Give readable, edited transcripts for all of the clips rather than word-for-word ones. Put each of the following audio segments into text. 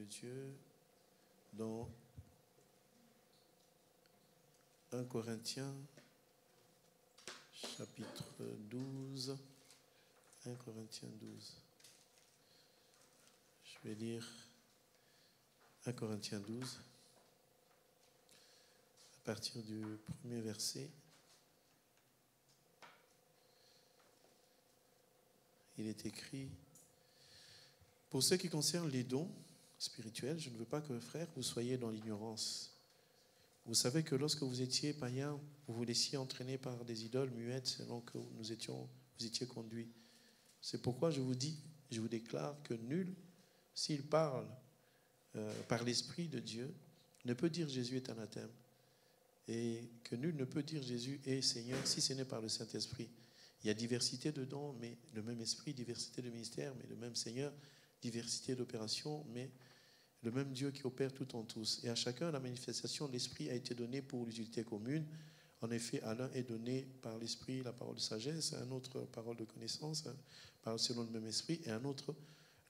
Dieu dans 1 Corinthiens, chapitre 12. 1 Corinthiens 12. Je vais lire 1 Corinthiens 12, à partir du premier verset. Il est écrit: pour ce qui concerne les dons spirituels, je ne veux pas que, frères, vous soyez dans l'ignorance. Vous savez que lorsque vous étiez païens, vous vous laissiez entraîner par des idoles muettes selon que vous étiez conduits. C'est pourquoi je vous dis, je vous déclare que nul, s'il parle par l'Esprit de Dieu, ne peut dire Jésus est anathème. Et que nul ne peut dire Jésus est Seigneur si ce n'est par le Saint-Esprit. Il y a diversité de dons, mais le même esprit, diversité de ministères, mais le même Seigneur, diversité d'opérations, mais le même Dieu qui opère tout en tous. Et à chacun, la manifestation de l'Esprit a été donnée pour l'utilité commune. En effet, à l'un est donné par l'Esprit la parole de sagesse, à un autre parole de connaissance, selon le même Esprit, et à un autre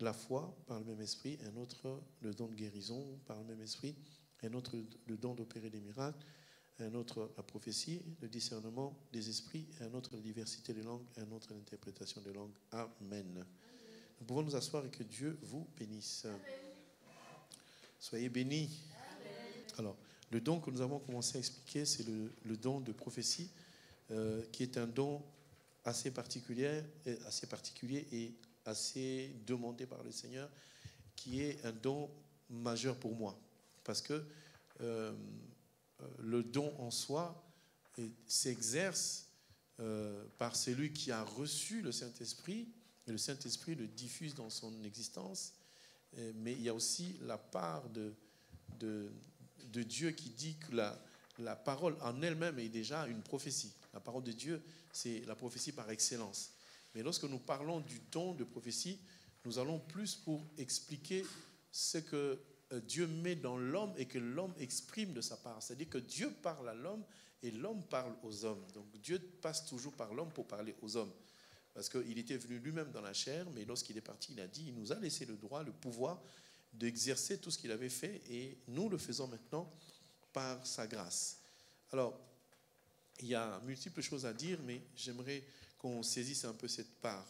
la foi par le même Esprit, un autre le don de guérison par le même Esprit, un autre le don d'opérer des miracles, un autre la prophétie, le discernement des esprits, un autre la diversité des langues, un autre l'interprétation des langues. Amen. Nous pouvons nous asseoir et que Dieu vous bénisse. Amen. Soyez bénis. Amen. Alors, le don que nous avons commencé à expliquer, c'est le don de prophétie, qui est un don assez particulier et assez demandé par le Seigneur, qui est un don majeur pour moi. Parce que le don en soi s'exerce par celui qui a reçu le Saint-Esprit, et le Saint-Esprit le diffuse dans son existence. Mais il y a aussi la part de Dieu qui dit que la parole en elle-même est déjà une prophétie. La parole de Dieu, c'est la prophétie par excellence. Mais lorsque nous parlons du don de prophétie, nous allons plus pour expliquer ce que Dieu met dans l'homme et que l'homme exprime de sa part. C'est-à-dire que Dieu parle à l'homme et l'homme parle aux hommes. Donc Dieu passe toujours par l'homme pour parler aux hommes. Parce qu'il était venu lui-même dans la chair, mais lorsqu'il est parti, il a dit, il nous a laissé le droit, le pouvoir d'exercer tout ce qu'il avait fait, et nous le faisons maintenant par sa grâce. Alors, il y a multiples choses à dire, mais j'aimerais qu'on saisisse un peu cette part.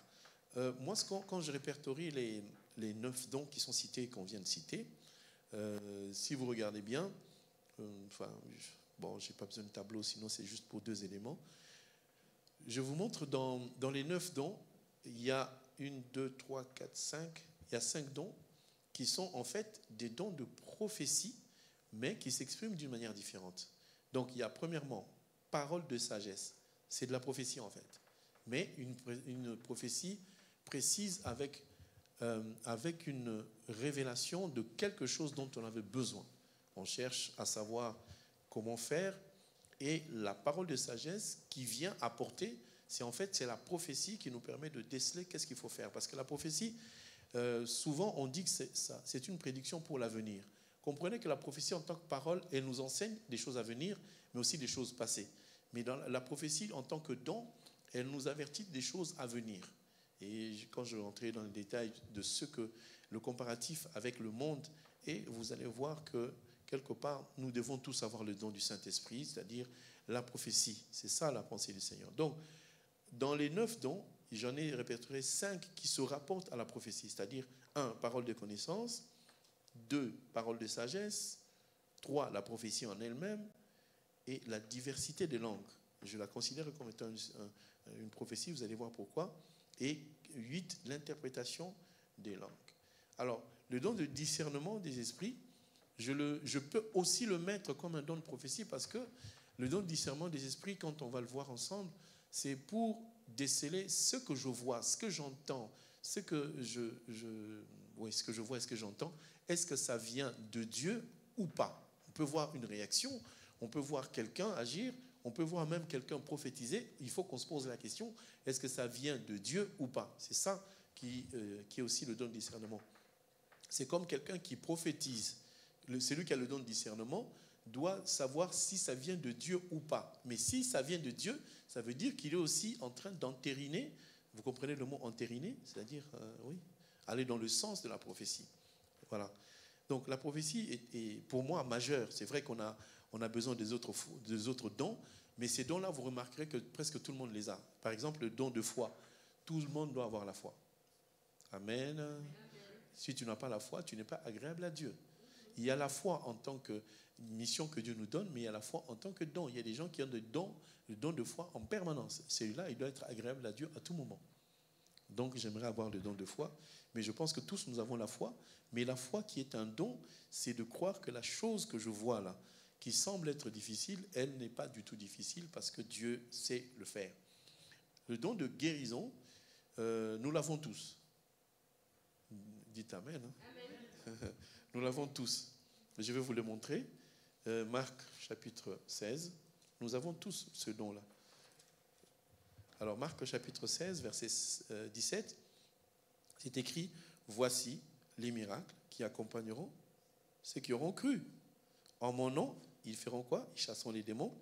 Moi, quand je répertorie les 9 dons qui sont cités et qu'on vient de citer, si vous regardez bien, je n'ai pas besoin de tableau, sinon c'est juste pour 2 éléments. Je vous montre dans les 9 dons, il y a 1, 2, 3, 4, 5, il y a 5 dons qui sont en fait des dons de prophétie, mais qui s'expriment d'une manière différente. Donc il y a premièrement parole de sagesse, c'est de la prophétie en fait, mais une prophétie précise avec une révélation de quelque chose dont on avait besoin. On cherche à savoir comment faire, et la parole de sagesse qui vient apporter, c'est la prophétie qui nous permet de déceler qu'est-ce qu'il faut faire. Parce que la prophétie, souvent on dit que c'est une prédiction pour l'avenir. Comprenez que la prophétie en tant que parole, elle nous enseigne des choses à venir, mais aussi des choses passées. Mais dans la prophétie en tant que don, elle nous avertit des choses à venir. Et quand je rentrerai dans les détails de ce que le comparatif avec le monde est, vous allez voir que quelque part, nous devons tous avoir le don du Saint-Esprit, c'est-à-dire la prophétie. C'est ça la pensée du Seigneur. Donc, dans les 9 dons, j'en ai répertorié 5 qui se rapportent à la prophétie, c'est-à-dire 1, parole de connaissance, 2, parole de sagesse, 3, la prophétie en elle-même, et la diversité des langues. Je la considère comme étant une prophétie, vous allez voir pourquoi. Et 8, l'interprétation des langues. Alors, le don de discernement des esprits, je peux aussi le mettre comme un don de prophétie, parce que le don de discernement des esprits, quand on va le voir ensemble, c'est pour déceler ce que je vois, ce que j'entends, ce que je vois et ce que j'entends. Est-ce que ça vient de Dieu ou pas? On peut voir une réaction, on peut voir quelqu'un agir, on peut voir même quelqu'un prophétiser. Il faut qu'on se pose la question, est-ce que ça vient de Dieu ou pas? C'est ça qui est aussi le don de discernement. C'est comme quelqu'un qui prophétise. Celui qui a le don de discernement doit savoir si ça vient de Dieu ou pas. Mais si ça vient de Dieu, ça veut dire qu'il est aussi en train d'entériner. Vous comprenez le mot entériner? C'est-à-dire, aller dans le sens de la prophétie. Voilà. Donc la prophétie est pour moi majeure. C'est vrai qu'on a besoin des autres dons, mais ces dons-là, vous remarquerez que presque tout le monde les a. Par exemple, le don de foi. Tout le monde doit avoir la foi. Amen. Si tu n'as pas la foi, tu n'es pas agréable à Dieu. Il y a la foi en tant que mission que Dieu nous donne, mais il y a la foi en tant que don. Il y a des gens qui ont le don de foi en permanence. Celui-là, il doit être agréable à Dieu à tout moment. Donc, j'aimerais avoir le don de foi. Mais je pense que tous, nous avons la foi. Mais la foi qui est un don, c'est de croire que la chose que je vois là, qui semble être difficile, elle n'est pas du tout difficile parce que Dieu sait le faire. Le don de guérison, nous l'avons tous. Dites Amen. Hein? Amen. Nous l'avons tous. Je vais vous le montrer. Marc chapitre 16. Nous avons tous ce don-là. Alors Marc chapitre 16, verset 17, c'est écrit « Voici les miracles qui accompagneront ceux qui auront cru. En mon nom, ils feront quoi? Ils chasseront les démons,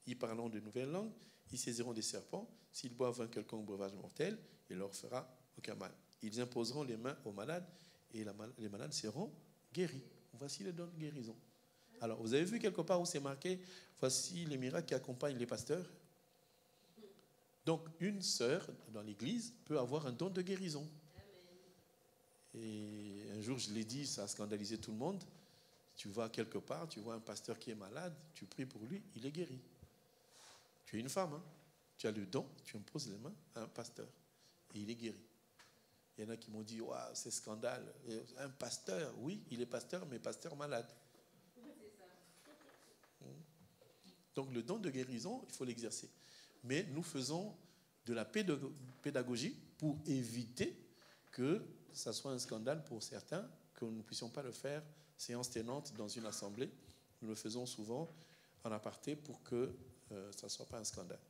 ils parleront de nouvelles langues, ils saisiront des serpents. S'ils boivent un quelconque breuvage mortel, il leur fera aucun mal. Ils imposeront les mains aux malades et les malades seront guéris. » Voici le don de guérison. Alors, vous avez vu quelque part où c'est marqué « Voici les miracles qui accompagnent les pasteurs ». Donc, une sœur dans l'église peut avoir un don de guérison. Et un jour, je l'ai dit, ça a scandalisé tout le monde. Tu vas quelque part, tu vois un pasteur qui est malade, tu pries pour lui, il est guéri. Tu es une femme, hein? Tu as le don, tu imposes les mains à un pasteur et il est guéri. Il y en a qui m'ont dit, waouh, c'est scandale. Un pasteur, oui, il est pasteur, mais pasteur malade. Donc le don de guérison, il faut l'exercer. Mais nous faisons de la pédagogie pour éviter que ça soit un scandale pour certains, que nous ne puissions pas le faire séance tenante dans une assemblée. Nous le faisons souvent en aparté pour que ça ne soit pas un scandale.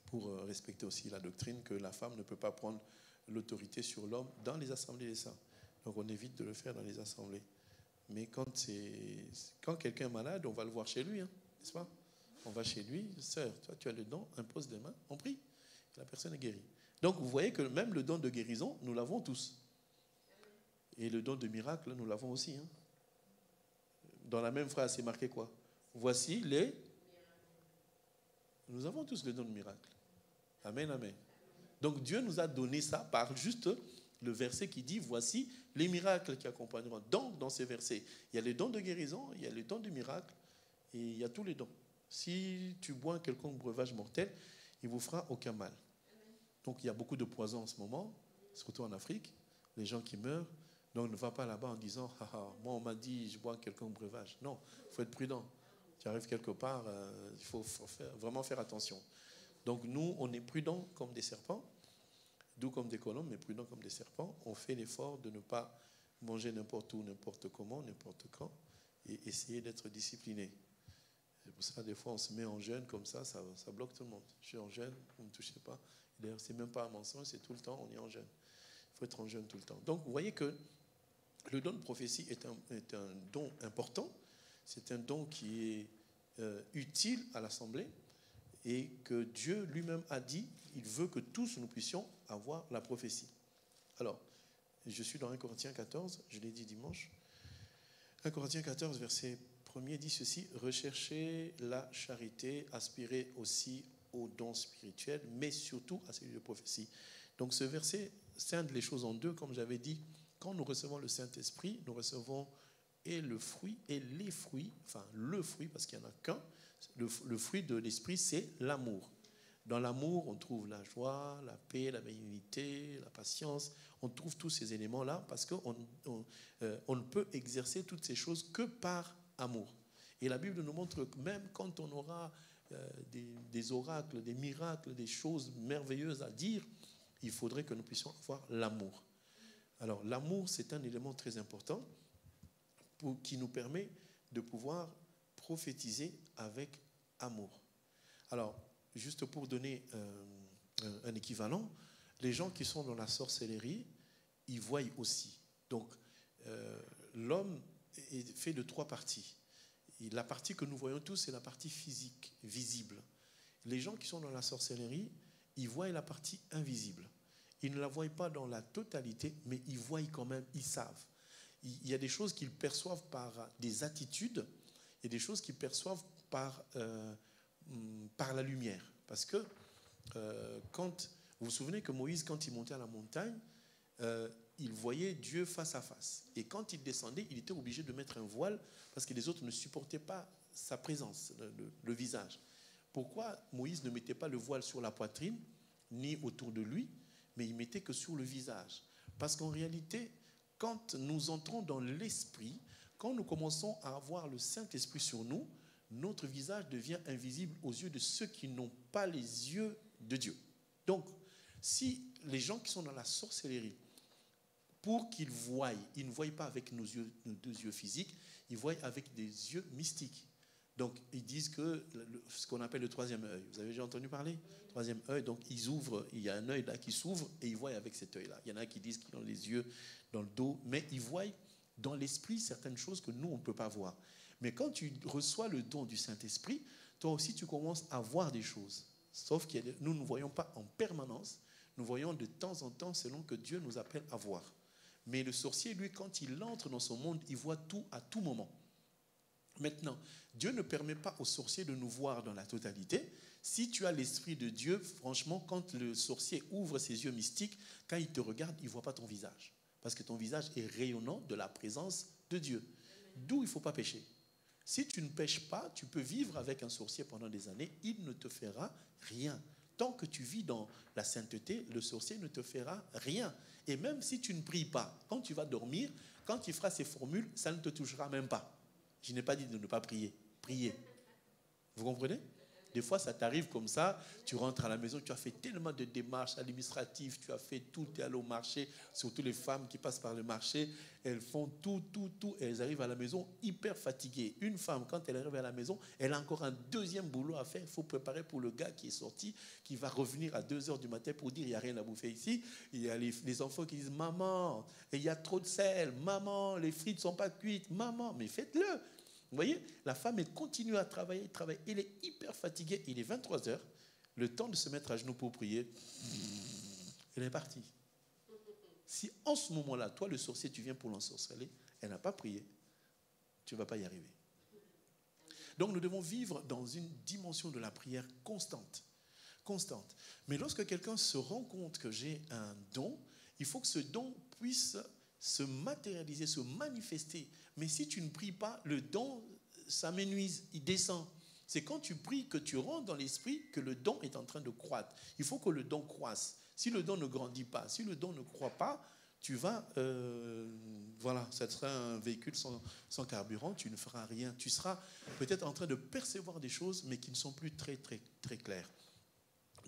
Pour respecter aussi la doctrine que la femme ne peut pas prendre l'autorité sur l'homme dans les assemblées des saints. Donc on évite de le faire dans les assemblées. Mais quand quelqu'un est malade, on va le voir chez lui, hein, n'est-ce pas? On va chez lui, sœur, toi tu as le don, impose les mains, on prie, et la personne est guérie. Donc vous voyez que même le don de guérison, nous l'avons tous. Et le don de miracle, nous l'avons aussi. Hein. Dans la même phrase, c'est marqué quoi? Voici les... Nous avons tous le don de miracle. Amen, amen. Donc Dieu nous a donné ça par juste le verset qui dit, voici les miracles qui accompagneront. Donc dans ces versets, il y a les dons de guérison, il y a les dons de miracle, et il y a tous les dons. Si tu bois un quelconque breuvage mortel, il ne vous fera aucun mal. Donc il y a beaucoup de poisons en ce moment, surtout en Afrique, les gens qui meurent. Donc ne va pas là-bas en disant, moi on m'a dit je bois un quelconque breuvage. Non, il faut être prudent. Tu arrives quelque part, il faut vraiment faire attention. Donc nous, on est prudents comme des serpents, doux comme des colombes, mais prudents comme des serpents. On fait l'effort de ne pas manger n'importe où, n'importe comment, n'importe quand, et essayer d'être discipliné. C'est pour ça, des fois, on se met en jeûne comme ça bloque tout le monde. Je suis en jeûne, vous ne me touchez pas. D'ailleurs, ce n'est même pas un mensonge, c'est tout le temps, on est en jeûne. Il faut être en jeûne tout le temps. Donc, vous voyez que le don de prophétie est un don important. C'est un don qui est utile à l'Assemblée et que Dieu lui-même a dit, il veut que tous nous puissions avoir la prophétie. Alors, je suis dans 1 Corinthiens 14, je l'ai dit dimanche. 1 Corinthiens 14, verset 1er dit ceci, recherchez la charité, aspirez aussi aux dons spirituels, mais surtout à celui de prophétie. Donc ce verset scinde les choses en deux, comme j'avais dit. Quand nous recevons le Saint-Esprit, nous recevons et le fruit et les fruits, enfin le fruit, parce qu'il n'y en a qu'un. Le fruit de l'Esprit, c'est l'amour. Dans l'amour, on trouve la joie, la paix, la bénignité, la patience. On trouve tous ces éléments-là parce qu'on ne peut exercer toutes ces choses que par amour. Et la Bible nous montre que même quand on aura des oracles, des miracles, des choses merveilleuses à dire, il faudrait que nous puissions avoir l'amour. Alors l'amour, c'est un élément très important qui nous permet de pouvoir prophétiser avec amour. Alors, juste pour donner un équivalent, les gens qui sont dans la sorcellerie, ils voient aussi. Donc, l'homme est fait de 3 parties. Et la partie que nous voyons tous, c'est la partie physique, visible. Les gens qui sont dans la sorcellerie, ils voient la partie invisible. Ils ne la voient pas dans la totalité, mais ils voient quand même, ils savent. il y a des choses qu'ils perçoivent par des attitudes et des choses qu'ils perçoivent par la lumière. Parce que quand vous vous souvenez que Moïse, quand il montait à la montagne, il voyait Dieu face à face. Et quand il descendait, il était obligé de mettre un voile parce que les autres ne supportaient pas sa présence, le visage. Pourquoi Moïse ne mettait pas le voile sur la poitrine, ni autour de lui, mais il mettait que sur le visage? Parce qu'en réalité, quand nous entrons dans l'esprit, quand nous commençons à avoir le Saint-Esprit sur nous, notre visage devient invisible aux yeux de ceux qui n'ont pas les yeux de Dieu. Donc, si les gens qui sont dans la sorcellerie, pour qu'ils voient, ils ne voient pas avec nos deux yeux physiques, ils voient avec des yeux mystiques. Donc, ils disent que ce qu'on appelle le troisième œil. Vous avez déjà entendu parler? Troisième œil, donc ils ouvrent, il y a un œil là qui s'ouvre et ils voient avec cet œil-là. Il y en a qui disent qu'ils ont les yeux dans le dos, mais ils voient dans l'esprit certaines choses que nous, on ne peut pas voir. Mais quand tu reçois le don du Saint-Esprit, toi aussi, tu commences à voir des choses. Sauf que nous ne voyons pas en permanence, nous voyons de temps en temps selon que Dieu nous appelle à voir. Mais le sorcier, lui, quand il entre dans son monde, il voit tout à tout moment. Maintenant, Dieu ne permet pas aux sorciers de nous voir dans la totalité. Si tu as l'Esprit de Dieu, franchement, quand le sorcier ouvre ses yeux mystiques, quand il te regarde, il ne voit pas ton visage. Parce que ton visage est rayonnant de la présence de Dieu. D'où il ne faut pas pécher. Si tu ne pêches pas, tu peux vivre avec un sorcier pendant des années, il ne te fera rien. Tant que tu vis dans la sainteté, le sorcier ne te fera rien. Et même si tu ne pries pas, quand tu vas dormir, quand il fera ses formules, ça ne te touchera même pas. Je n'ai pas dit de ne pas prier. Priez. Vous comprenez? Des fois, ça t'arrive comme ça, tu rentres à la maison, tu as fait tellement de démarches administratives, tu as fait tout, tu es allé au marché, surtout les femmes qui passent par le marché, elles font tout, et elles arrivent à la maison hyper fatiguées. Une femme, quand elle arrive à la maison, elle a encore un deuxième boulot à faire. Il faut préparer pour le gars qui est sorti, qui va revenir à 2h du matin pour dire il n'y a rien à bouffer ici. Il y a les enfants qui disent maman, il y a trop de sel, maman, les frites ne sont pas cuites, maman, mais faites-le. Vous voyez, la femme, elle continue à travailler, elle est hyper fatiguée, il est 23h, le temps de se mettre à genoux pour prier, elle est partie. Si en ce moment-là, toi le sorcier, tu viens pour l'ensorceler, elle n'a pas prié, tu ne vas pas y arriver. Donc nous devons vivre dans une dimension de la prière constante. Constante. Mais lorsque quelqu'un se rend compte que j'ai un don, il faut que ce don puisse se matérialiser, se manifester. Mais si tu ne pries pas, le don s'amenuise, il descend. C'est quand tu pries que tu rentres dans l'esprit que le don est en train de croître. Il faut que le don croisse. Si le don ne grandit pas, si le don ne croît pas, tu vas, voilà, ça sera un véhicule sans carburant, tu ne feras rien. Tu seras peut-être en train de percevoir des choses, mais qui ne sont plus très, très, très claires.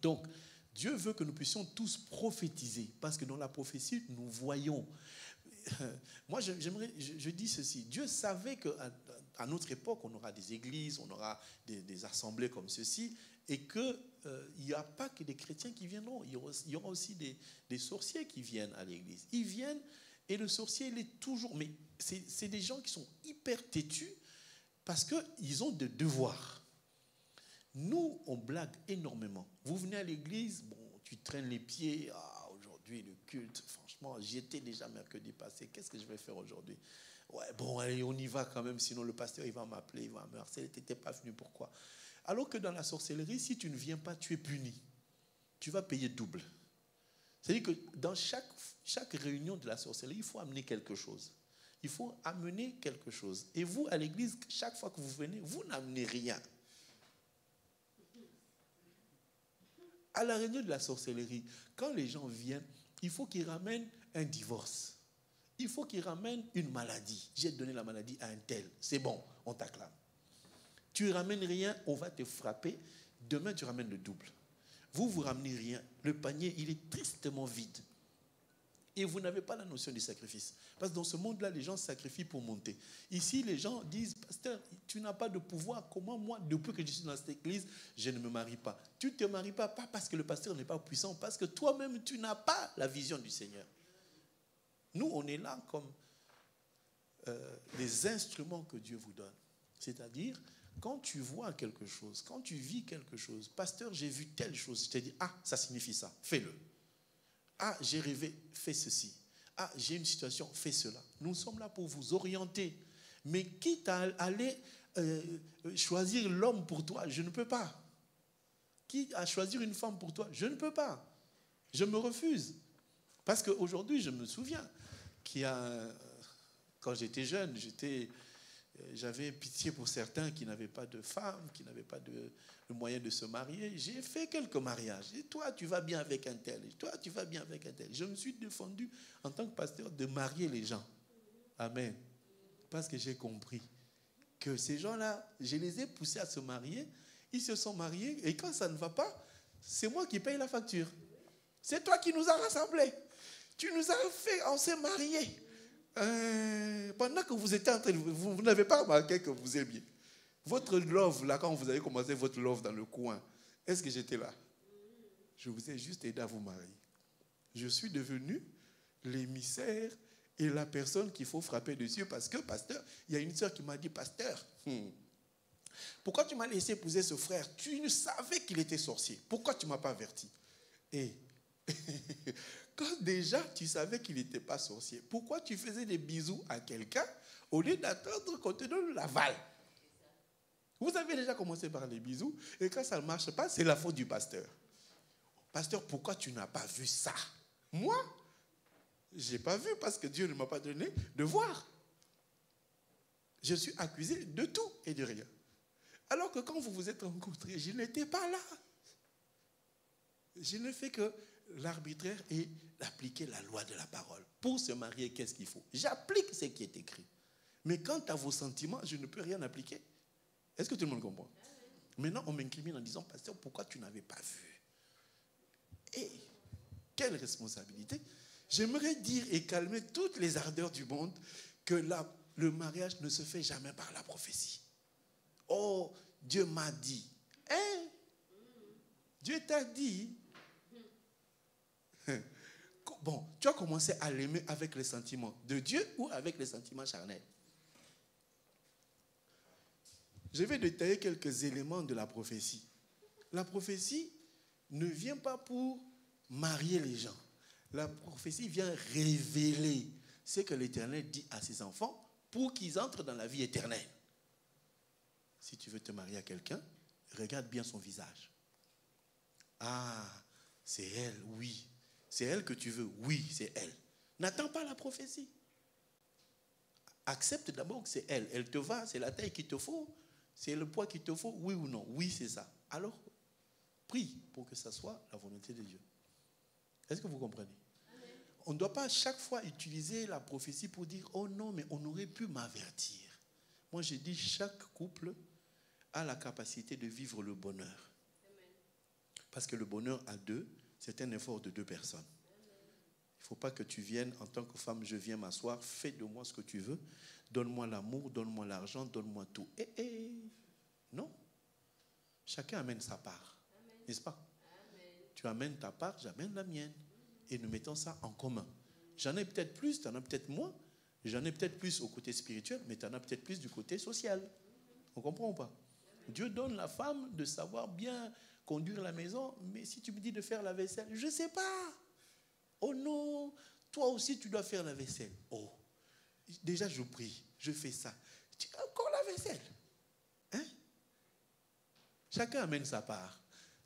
Donc, Dieu veut que nous puissions tous prophétiser, parce que dans la prophétie, nous voyons. Moi, je dis ceci. Dieu savait qu'à notre époque, on aura des églises, on aura des assemblées comme ceci, et qu'il n'y a pas que des chrétiens qui viendront. Il y aura aussi des sorciers qui viennent à l'église. Ils viennent, et le sorcier, il est toujours... Mais c'est des gens qui sont hyper têtus, parce qu'ils ont des devoirs. Nous, on blague énormément. Vous venez à l'église, bon, tu traînes les pieds, aujourd'hui, le culte, franchement, j'y étais déjà mercredi passé, qu'est-ce que je vais faire aujourd'hui? Ouais, bon, allez, on y va quand même, sinon le pasteur, il va m'appeler, il va me harceler, tu n'étais pas venu, pourquoi? Alors que dans la sorcellerie, si tu ne viens pas, tu es puni. Tu vas payer double. C'est-à-dire que dans chaque réunion de la sorcellerie, il faut amener quelque chose. Il faut amener quelque chose. Et vous, à l'église, chaque fois que vous venez, vous n'amenez rien. À la réunion de la sorcellerie, quand les gens viennent, il faut qu'ils ramènent un divorce. Il faut qu'ils ramènent une maladie. J'ai donné la maladie à un tel. C'est bon, on t'acclame. Tu ne ramènes rien, on va te frapper. Demain, tu ramènes le double. Vous ramenez rien. Le panier, il est tristement vide. Et vous n'avez pas la notion du sacrifice. Parce que dans ce monde-là, les gens sacrifient pour monter. Ici, les gens disent, pasteur, tu n'as pas de pouvoir. Comment moi, depuis que je suis dans cette église, je ne me marie pas? Tu ne te maries pas parce que le pasteur n'est pas puissant, parce que toi-même, tu n'as pas la vision du Seigneur. Nous, on est là comme les instruments que Dieu vous donne. C'est-à-dire, quand tu vois quelque chose, quand tu vis quelque chose, pasteur, j'ai vu telle chose, je te dis, ça signifie ça, fais-le. J'ai rêvé, fais ceci. Ah, j'ai une situation, fais cela. Nous sommes là pour vous orienter. Mais quitte à aller choisir l'homme pour toi, je ne peux pas. Quitte à choisir une femme pour toi, je ne peux pas. Je me refuse. Parce qu'aujourd'hui, je me souviens quand j'étais jeune, j'avais pitié pour certains qui n'avaient pas de femme, qui n'avaient pas de moyen de se marier. J'ai fait quelques mariages. Et toi, tu vas bien avec un tel. Et toi, tu vas bien avec un tel. Je me suis défendu en tant que pasteur de marier les gens. Amen. Parce que j'ai compris que ces gens-là, je les ai poussés à se marier. Ils se sont mariés. Et quand ça ne va pas, c'est moi qui paye la facture. C'est toi qui nous as rassemblés. Tu nous as fait, on s'est mariés. Pendant que vous étiez en train de... Vous n'avez pas remarqué que vous aimiez. Votre love, là, quand vous avez commencé votre love dans le coin, est-ce que j'étais là? Je vous ai juste aidé à vous marier. Je suis devenu l'émissaire et la personne qu'il faut frapper dessus parce que, pasteur, il y a une sœur qui m'a dit, pasteur, pourquoi tu m'as laissé épouser ce frère? Tu savais qu'il était sorcier. Pourquoi tu ne m'as pas averti? Et quand déjà tu savais qu'il n'était pas sorcier, pourquoi tu faisais des bisous à quelqu'un au lieu d'attendre qu'on te donne l'aval? Vous avez déjà commencé par les bisous et quand ça ne marche pas, c'est la faute du pasteur. Pasteur, pourquoi tu n'as pas vu ça? Moi, je n'ai pas vu parce que Dieu ne m'a pas donné de voir. Je suis accusé de tout et de rien. Alors que quand vous vous êtes rencontrés, je n'étais pas là. Je ne fais que l'arbitraire et d'appliquer la loi de la parole. Pour se marier, qu'est-ce qu'il faut? J'applique ce qui est écrit. Mais quant à vos sentiments, je ne peux rien appliquer. Est-ce que tout le monde comprend? Maintenant, on m'incrimine en disant, pasteur, pourquoi tu n'avais pas vu? Et quelle responsabilité? J'aimerais dire et calmer toutes les ardeurs du monde que le mariage ne se fait jamais par la prophétie. Oh, Dieu m'a dit. Hein? Dieu t'a dit. Bon, tu as commencé à l'aimer avec les sentiments de Dieu ou avec les sentiments charnels? Je vais détailler quelques éléments de la prophétie. La prophétie ne vient pas pour marier les gens. La prophétie vient révéler ce que l'Éternel dit à ses enfants pour qu'ils entrent dans la vie éternelle. Si tu veux te marier à quelqu'un, regarde bien son visage. Ah, c'est elle, oui. C'est elle que tu veux, oui, c'est elle. N'attends pas la prophétie. Accepte d'abord que c'est elle. Elle te va, c'est la taille qu'il te faut, c'est le poids qu'il te faut, oui ou non? Oui, c'est ça. Alors, prie pour que ça soit la volonté de Dieu. Est-ce que vous comprenez? Amen. On ne doit pas à chaque fois utiliser la prophétie pour dire, oh non, mais on aurait pu m'avertir. Moi, je dis, chaque couple a la capacité de vivre le bonheur. Amen. Parce que le bonheur à deux, c'est un effort de deux personnes. Il ne faut pas que tu viennes en tant que femme, je viens m'asseoir, fais de moi ce que tu veux, donne-moi l'amour, donne-moi l'argent, donne-moi tout. Non. Chacun amène sa part, n'est-ce pas? Amen. Tu amènes ta part, j'amène la mienne. Et nous mettons ça en commun. J'en ai peut-être plus, tu en as peut-être moins. J'en ai peut-être plus au côté spirituel, mais tu en as peut-être plus du côté social. On comprend ou pas? Dieu donne la femme de savoir bien conduire la maison, mais si tu me dis de faire la vaisselle, je ne sais pas. Oh non, toi aussi tu dois faire la vaisselle. Oh, déjà je prie, je fais ça. Tu as encore la vaisselle. Hein? Chacun amène sa part.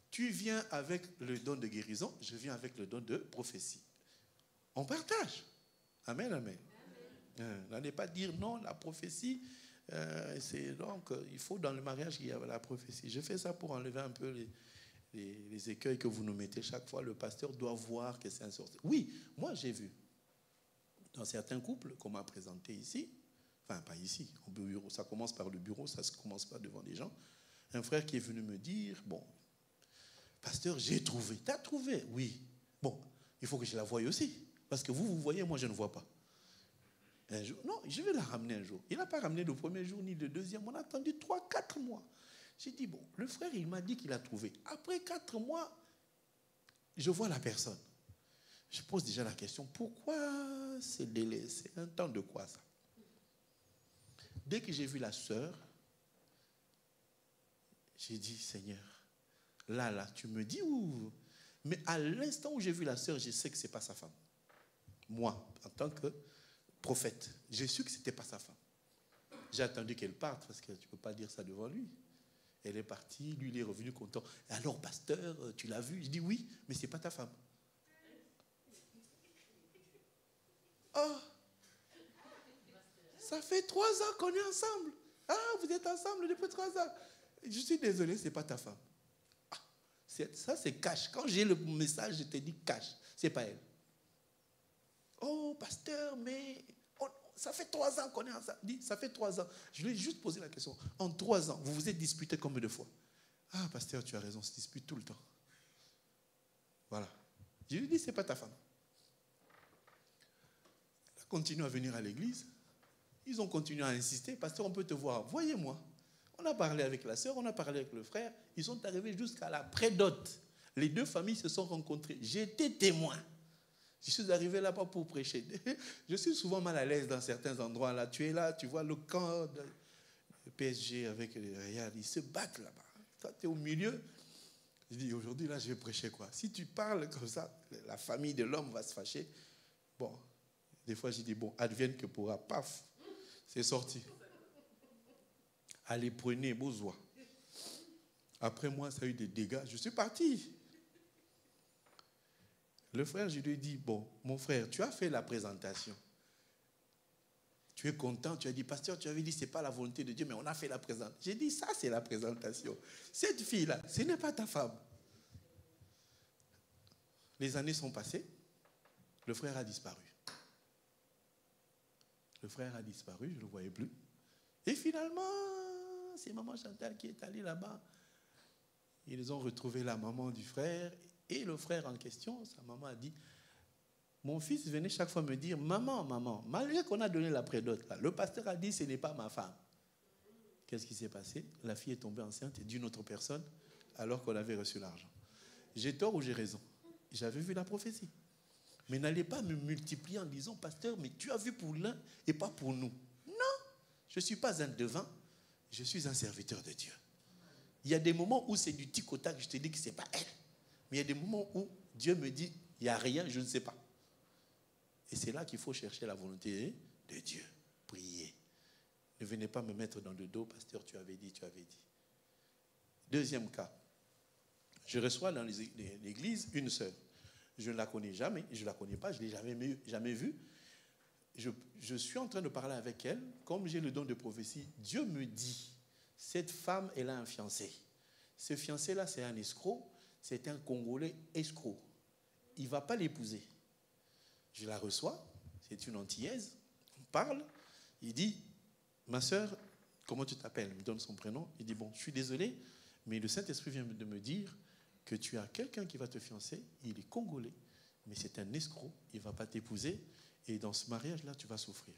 Tu viens avec le don de guérison, je viens avec le don de prophétie. On partage. Amen, amen. N'allez pas dire non, la prophétie, c'est donc, il faut dans le mariage qu'il y a la prophétie. Je fais ça pour enlever un peu les écueils que vous nous mettez chaque fois. Le pasteur doit voir que c'est un sorcier. Oui, moi j'ai vu. Dans certains couples qu'on m'a présenté ici, enfin pas ici, au bureau, ça commence par le bureau, ça ne commence pas devant des gens. Un frère qui est venu me dire, bon, pasteur, j'ai trouvé. T'as trouvé? Oui. Bon, il faut que je la voie aussi. Parce que vous voyez, moi je ne vois pas. Un jour, non, je vais la ramener un jour. Il n'a pas ramené le premier jour ni le deuxième. On a attendu 3-4 mois. J'ai dit, bon, le frère, il m'a dit qu'il a trouvé. Après 4 mois, je vois la personne. Je pose déjà la question, pourquoi ces délais? C'est un temps de quoi ça? Dès que j'ai vu la sœur, j'ai dit, Seigneur, là, tu me dis où? Mais à l'instant où j'ai vu la sœur, je sais que ce n'est pas sa femme. moi, en tant que prophète, j'ai su que ce n'était pas sa femme. J'ai attendu qu'elle parte parce que tu ne peux pas dire ça devant lui. Elle est partie, lui il est revenu content. Alors pasteur, tu l'as vu? Je dis oui, mais ce n'est pas ta femme. Oh, ça fait 3 ans qu'on est ensemble. Ah, vous êtes ensemble depuis 3 ans. Je suis désolé, ce n'est pas ta femme. Ah, ça c'est cash. Quand j'ai le message, je te dis cash. Ce n'est pas elle. Oh, pasteur, mais ça fait 3 ans qu'on est ensemble. Dit, ça fait 3 ans. Je lui ai juste posé la question. En 3 ans, vous vous êtes disputé combien de fois? Ah, pasteur, tu as raison, on se dispute tout le temps. Voilà. Je lui ai dit, ce n'est pas ta femme. Elle a continué à venir à l'église. Ils ont continué à insister. Pasteur, on peut te voir. Voyez-moi. On a parlé avec la sœur, on a parlé avec le frère. Ils sont arrivés jusqu'à la prédote. Les 2 familles se sont rencontrées. J'étais témoin. Je suis arrivé là-bas pour prêcher. Je suis souvent mal à l'aise dans certains endroits. Là, tu es là, tu vois le camp de PSG avec les Real. Ils se battent là-bas. Toi, tu es au milieu. Je dis, aujourd'hui, là, je vais prêcher quoi? Si tu parles comme ça, la famille de l'homme va se fâcher. Bon, des fois, je dis, bon, advienne que pourra. Paf, c'est sorti. Allez, prenez vos oies. Après moi, ça a eu des dégâts. Je suis parti. Le frère, je lui ai dit, bon, mon frère, tu as fait la présentation. Tu es content, tu as dit, pasteur, tu avais dit, ce n'est pas la volonté de Dieu, mais on a fait la présentation. J'ai dit, ça, c'est la présentation. Cette fille-là, ce n'est pas ta femme. Les années sont passées, le frère a disparu. Le frère a disparu, je ne le voyais plus. Et finalement, c'est maman Chantal qui est allée là-bas. Ils ont retrouvé la maman du frère. Et le frère en question, sa maman a dit, mon fils venait chaque fois me dire, maman, maman, malgré qu'on a donné la prédote, là, le pasteur a dit, ce n'est pas ma femme. Qu'est-ce qui s'est passé? La fille est tombée enceinte d'une autre personne alors qu'on avait reçu l'argent. J'ai tort ou j'ai raison? J'avais vu la prophétie. Mais n'allez pas me multiplier en disant, pasteur, mais tu as vu pour l'un et pas pour nous. Non, je ne suis pas un devin, je suis un serviteur de Dieu. Il y a des moments où c'est du tic au tac, je te dis que ce n'est pas elle. Mais il y a des moments où Dieu me dit, il n'y a rien, je ne sais pas. Et c'est là qu'il faut chercher la volonté de Dieu. Prier. Ne venez pas me mettre dans le dos, pasteur, tu avais dit, tu avais dit. Deuxième cas. Je reçois dans l'église une sœur. Je ne la connais jamais, je ne la connais pas, je ne l'ai jamais vue. Je suis en train de parler avec elle. Comme j'ai le don de prophétie, Dieu me dit, cette femme, elle a un fiancé. Ce fiancé-là, c'est un escroc. C'est un Congolais escroc. Il ne va pas l'épouser. Je la reçois, c'est une Antillaise. On parle, il dit, ma soeur, comment tu t'appelles? Il me donne son prénom. Il dit, bon, je suis désolé, mais le Saint-Esprit vient de me dire que tu as quelqu'un qui va te fiancer. Il est Congolais, mais c'est un escroc. Il ne va pas t'épouser. Et dans ce mariage-là, tu vas souffrir.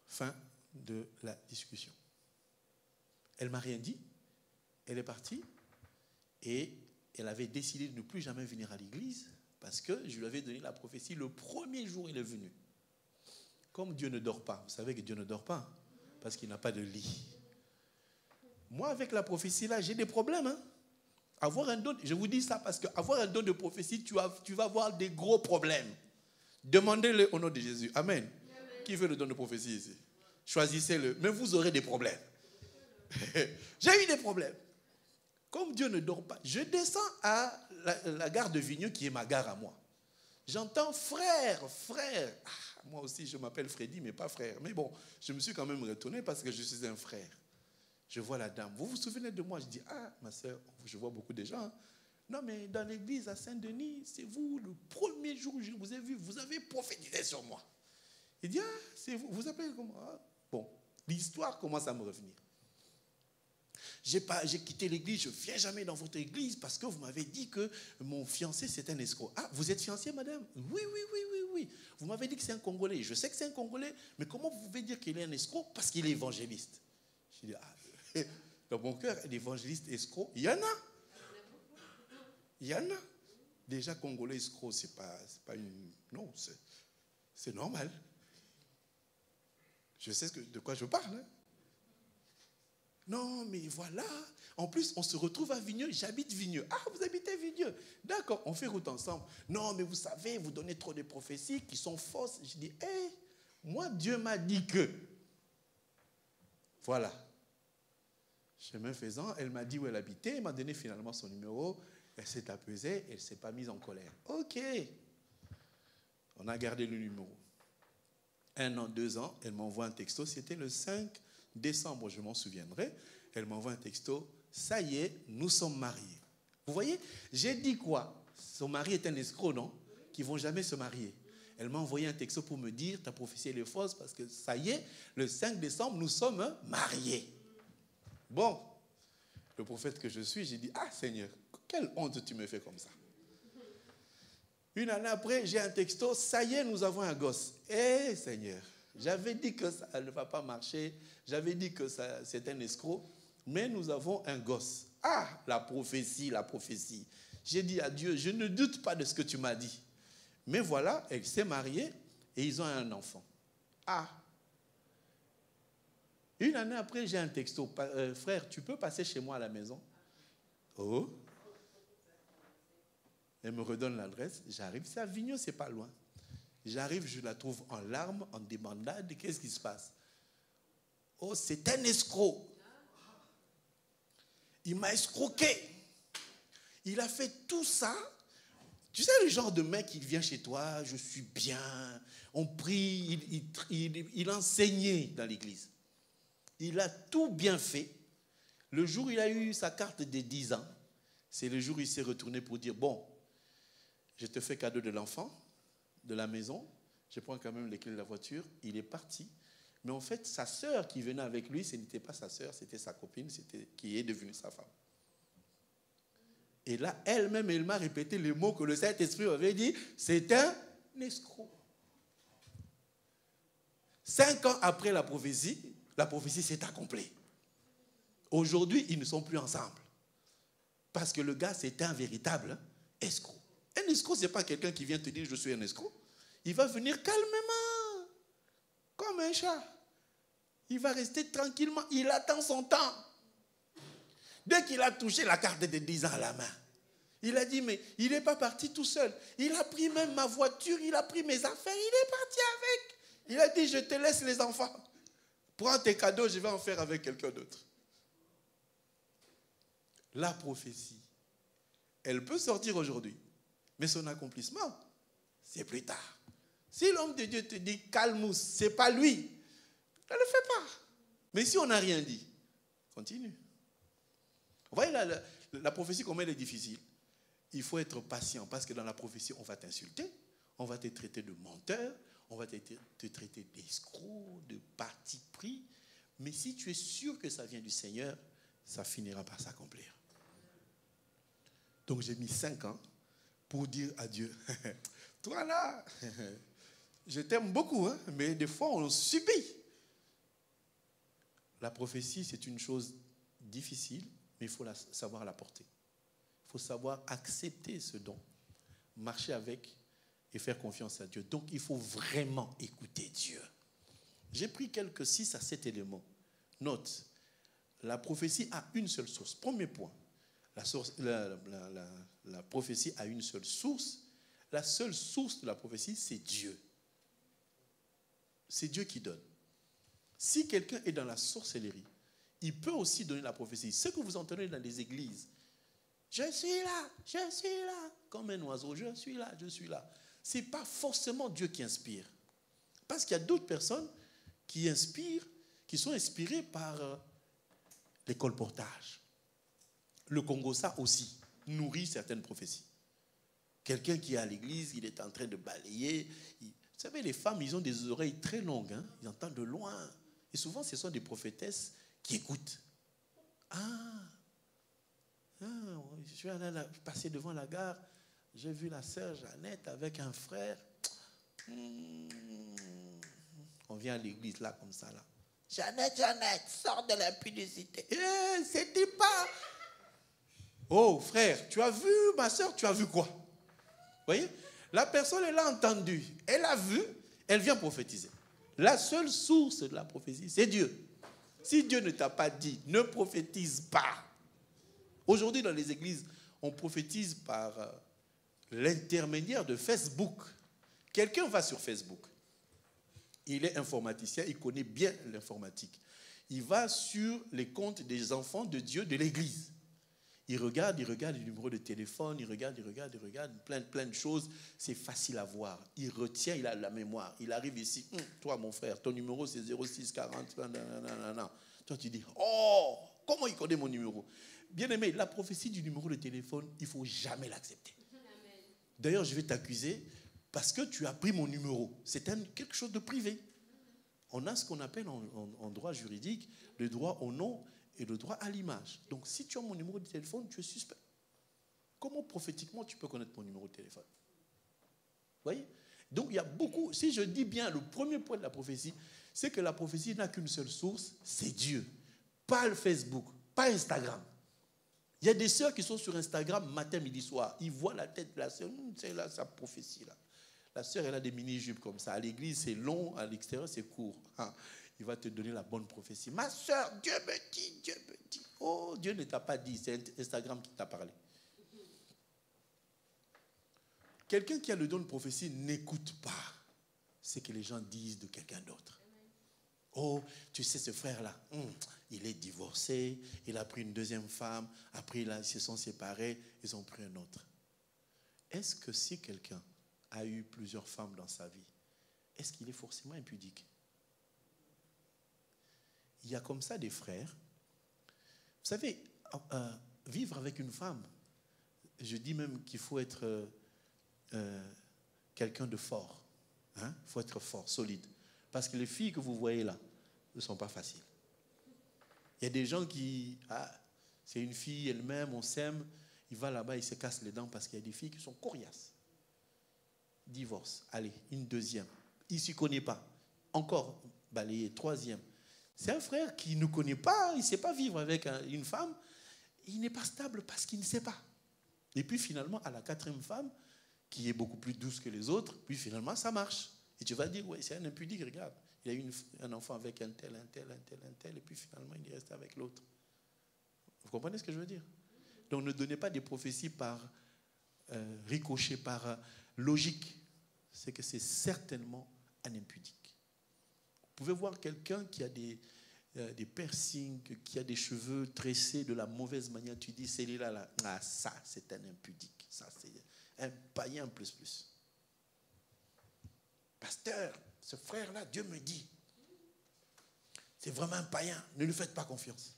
Fin de la discussion. Elle ne m'a rien dit. Elle est partie et elle avait décidé de ne plus jamais venir à l'église parce que je lui avais donné la prophétie le premier jour où il est venu. Comme Dieu ne dort pas, vous savez que Dieu ne dort pas parce qu'il n'a pas de lit. Moi, avec la prophétie là, j'ai des problèmes. Hein. Avoir un don, je vous dis ça parce qu'avoir un don de prophétie, tu vas avoir des gros problèmes. Demandez-le au nom de Jésus. Amen. Amen. Qui veut le don de prophétie ici? Choisissez-le, mais vous aurez des problèmes. J'ai eu des problèmes. Comme Dieu ne dort pas, je descends à la gare de Vigneux, qui est ma gare à moi. J'entends frère, frère. Ah, moi aussi, je m'appelle Freddy, mais pas frère. Mais bon, je me suis quand même retourné parce que je suis un frère. Je vois la dame. Vous vous souvenez de moi? Je dis, ah, ma soeur, je vois beaucoup de gens. Non, mais dans l'église à Saint-Denis, c'est vous, le premier jour où je vous ai vu, vous avez prophétisé sur moi. Il dit, ah, c'est vous. Vous appelez comment? Ah, bon, l'histoire commence à me revenir. J'ai quitté l'église, je ne viens jamais dans votre église parce que vous m'avez dit que mon fiancé, c'est un escroc. Ah, vous êtes fiancé, madame? Oui. Vous m'avez dit que c'est un Congolais. Je sais que c'est un Congolais, mais comment vous pouvez dire qu'il est un escroc? Parce qu'il est évangéliste. Je dis, ah, dans mon cœur, un évangéliste escroc, il y en a. Il y en a. Déjà, Congolais escroc, c'est pas une... Non, c'est normal. Je sais de quoi je parle. Hein. Non, mais voilà. En plus, on se retrouve à Vigneux. J'habite Vigneux. Ah, vous habitez Vigneux. D'accord, on fait route ensemble. Non, mais vous savez, vous donnez trop de prophéties qui sont fausses. Je dis, hé, moi, Dieu m'a dit que. Voilà. Chemin faisant, elle m'a dit où elle habitait. Elle m'a donné finalement son numéro. Elle s'est apaisée. Elle ne s'est pas mise en colère. OK. On a gardé le numéro. 1 an, 2 ans, elle m'envoie un texto. C'était le 5 décembre, je m'en souviendrai. Elle m'envoie un texto. Ça y est, nous sommes mariés. Vous voyez, j'ai dit quoi? Son mari est un escroc, non? Qui ne vont jamais se marier. Elle m'a envoyé un texto pour me dire, ta prophétie elle est fausse parce que ça y est, le 5 décembre, nous sommes mariés. Bon, le prophète que je suis, j'ai dit, ah Seigneur, quelle honte tu me fais comme ça. Une année après, j'ai un texto, ça y est, nous avons un gosse. Eh Seigneur, j'avais dit que ça ne va pas marcher, j'avais dit que c'est un escroc, mais nous avons un gosse. Ah, la prophétie, la prophétie. J'ai dit à Dieu, je ne doute pas de ce que tu m'as dit. Mais voilà, elle s'est mariée et ils ont un enfant. Ah. Une année après, j'ai un texto, frère, tu peux passer chez moi à la maison? Oh. Elle me redonne l'adresse, j'arrive, c'est à Vigneux, c'est pas loin. J'arrive, je la trouve en larmes, en débandade, qu'est-ce qui se passe? Oh, c'est un escroc. Il m'a escroqué. Il a fait tout ça. Tu sais le genre de mec qui vient chez toi, je suis bien, on prie, il enseignait dans l'église. Il a tout bien fait. Le jour où il a eu sa carte de 10 ans, c'est le jour où il s'est retourné pour dire, bon, je te fais cadeau de l'enfant, de la maison, je prends quand même les clés de la voiture, il est parti. Mais en fait, sa sœur qui venait avec lui, ce n'était pas sa sœur, c'était sa copine, qui est devenue sa femme. Et là, elle-même, elle m'a répété les mots que le Saint-Esprit avait dit, c'est un escroc. 5 ans après la prophétie s'est accomplie. Aujourd'hui, ils ne sont plus ensemble. Parce que le gars, c'était un véritable escroc. Un escroc, ce n'est pas quelqu'un qui vient te dire, je suis un escroc. Il va venir calmement, comme un chat. Il va rester tranquillement. Il attend son temps. Dès qu'il a touché la carte de 10 ans à la main, il a dit, mais il n'est pas parti tout seul. Il a pris même ma voiture, il a pris mes affaires, il est parti avec. Il a dit, je te laisse les enfants. Prends tes cadeaux, je vais en faire avec quelqu'un d'autre. La prophétie, elle peut sortir aujourd'hui, mais son accomplissement, c'est plus tard. Si l'homme de Dieu te dit, calmos, ce n'est pas lui, ne le fais pas. Mais si on n'a rien dit, continue. Vous voyez la prophétie, comment elle est difficile. Il faut être patient parce que dans la prophétie, on va t'insulter, on va te traiter de menteur, on va te traiter d'escroc, de parti pris. Mais si tu es sûr que ça vient du Seigneur, ça finira par s'accomplir. Donc j'ai mis 5 ans pour dire à Dieu, toi là, je t'aime beaucoup, hein, mais des fois on subit. La prophétie, c'est une chose difficile, mais il faut savoir la porter. Il faut savoir accepter ce don, marcher avec et faire confiance à Dieu. Donc, il faut vraiment écouter Dieu. J'ai pris quelques 6 à 7 éléments. Note, la prophétie a une seule source. Premier point, la prophétie a une seule source. La seule source de la prophétie, c'est Dieu. C'est Dieu qui donne. Si quelqu'un est dans la sorcellerie, il peut aussi donner la prophétie. Ce que vous entendez dans les églises, je suis là, comme un oiseau, je suis là. Ce n'est pas forcément Dieu qui inspire. Parce qu'il y a d'autres personnes qui inspirent, qui sont inspirées par les colportages. Le Congo, ça aussi, nourrit certaines prophéties. Quelqu'un qui est à l'église, il est en train de balayer. Vous savez, les femmes, ils ont des oreilles très longues, hein, ils entendent de loin. Et souvent, ce sont des prophétesses qui écoutent. Je suis allé passer devant la gare, j'ai vu la sœur Jeannette avec un frère. On vient à l'église là, comme ça, là. Jeannette, sors de l'impudicité. C'était pas... Oh, frère, tu as vu, ma sœur, tu as vu quoi? Vous voyez? La personne, elle a entendu, elle a vu, elle vient prophétiser. La seule source de la prophétie, c'est Dieu. Si Dieu ne t'a pas dit, ne prophétise pas. Aujourd'hui, dans les églises, on prophétise par l'intermédiaire de Facebook. Quelqu'un va sur Facebook. Il est informaticien, il connaît bien l'informatique. Il va sur les comptes des enfants de Dieu de l'église. Il regarde le numéro de téléphone, il regarde, plein de choses. C'est facile à voir. Il retient, il a la mémoire. Il arrive ici, toi mon frère, ton numéro c'est 0640. Toi tu dis, oh, comment il connaît mon numéro? Bien aimé, la prophétie du numéro de téléphone, il ne faut jamais l'accepter. D'ailleurs, je vais t'accuser parce que tu as pris mon numéro. C'est quelque chose de privé. On a ce qu'on appelle en droit juridique le droit au nom et le droit à l'image. Donc, si tu as mon numéro de téléphone, tu es suspect. Comment prophétiquement tu peux connaître mon numéro de téléphone? Vous voyez? Donc, il y a beaucoup, si je dis bien le premier point de la prophétie, c'est que la prophétie n'a qu'une seule source, c'est Dieu. Pas le Facebook, pas Instagram. Il y a des sœurs qui sont sur Instagram matin, midi, soir. Ils voient la tête de la sœur, c'est là sa prophétie là. La sœur, elle a des mini-jupes comme ça. À l'église, c'est long, à l'extérieur, c'est court. Il va te donner la bonne prophétie. Ma sœur, Dieu me dit, Dieu me dit. Oh, Dieu ne t'a pas dit, c'est Instagram qui t'a parlé. Quelqu'un qui a le don de prophétie n'écoute pas ce que les gens disent de quelqu'un d'autre. Oh, tu sais, ce frère-là, il est divorcé, il a pris une deuxième femme, après ils se sont séparés, ils ont pris un autre. Est-ce que si quelqu'un a eu plusieurs femmes dans sa vie, est-ce qu'il est forcément impudique? Il y a comme ça des frères. Vous savez, vivre avec une femme, je dis même qu'il faut être quelqu'un de fort. Il faut être fort, solide. Parce que les filles que vous voyez là ne sont pas faciles. Il y a des gens qui... c'est une fille elle-même, on s'aime. Il va là-bas, il se casse les dents parce qu'il y a des filles qui sont coriaces. Divorce. Allez, une deuxième. Il ne s'y connaît pas. Encore balayé. Troisième. C'est un frère qui ne connaît pas, il ne sait pas vivre avec une femme. Il n'est pas stable parce qu'il ne sait pas. Et puis finalement, à la quatrième femme, qui est beaucoup plus douce que les autres, puis finalement, ça marche. Et tu vas dire, ouais, c'est un impudique, regarde. Il a eu un enfant avec un tel, et puis finalement, il est resté avec l'autre. Vous comprenez ce que je veux dire? Donc, ne donnez pas des prophéties par ricochet, par logique. C'est que c'est certainement un impudique. Vous pouvez voir quelqu'un qui a des piercings, qui a des cheveux tressés de la mauvaise manière. Tu dis, c'est là. Ah, ça, c'est un impudique. Ça, c'est un païen plus. Pasteur, ce frère-là, Dieu me dit, c'est vraiment un païen. Ne lui faites pas confiance.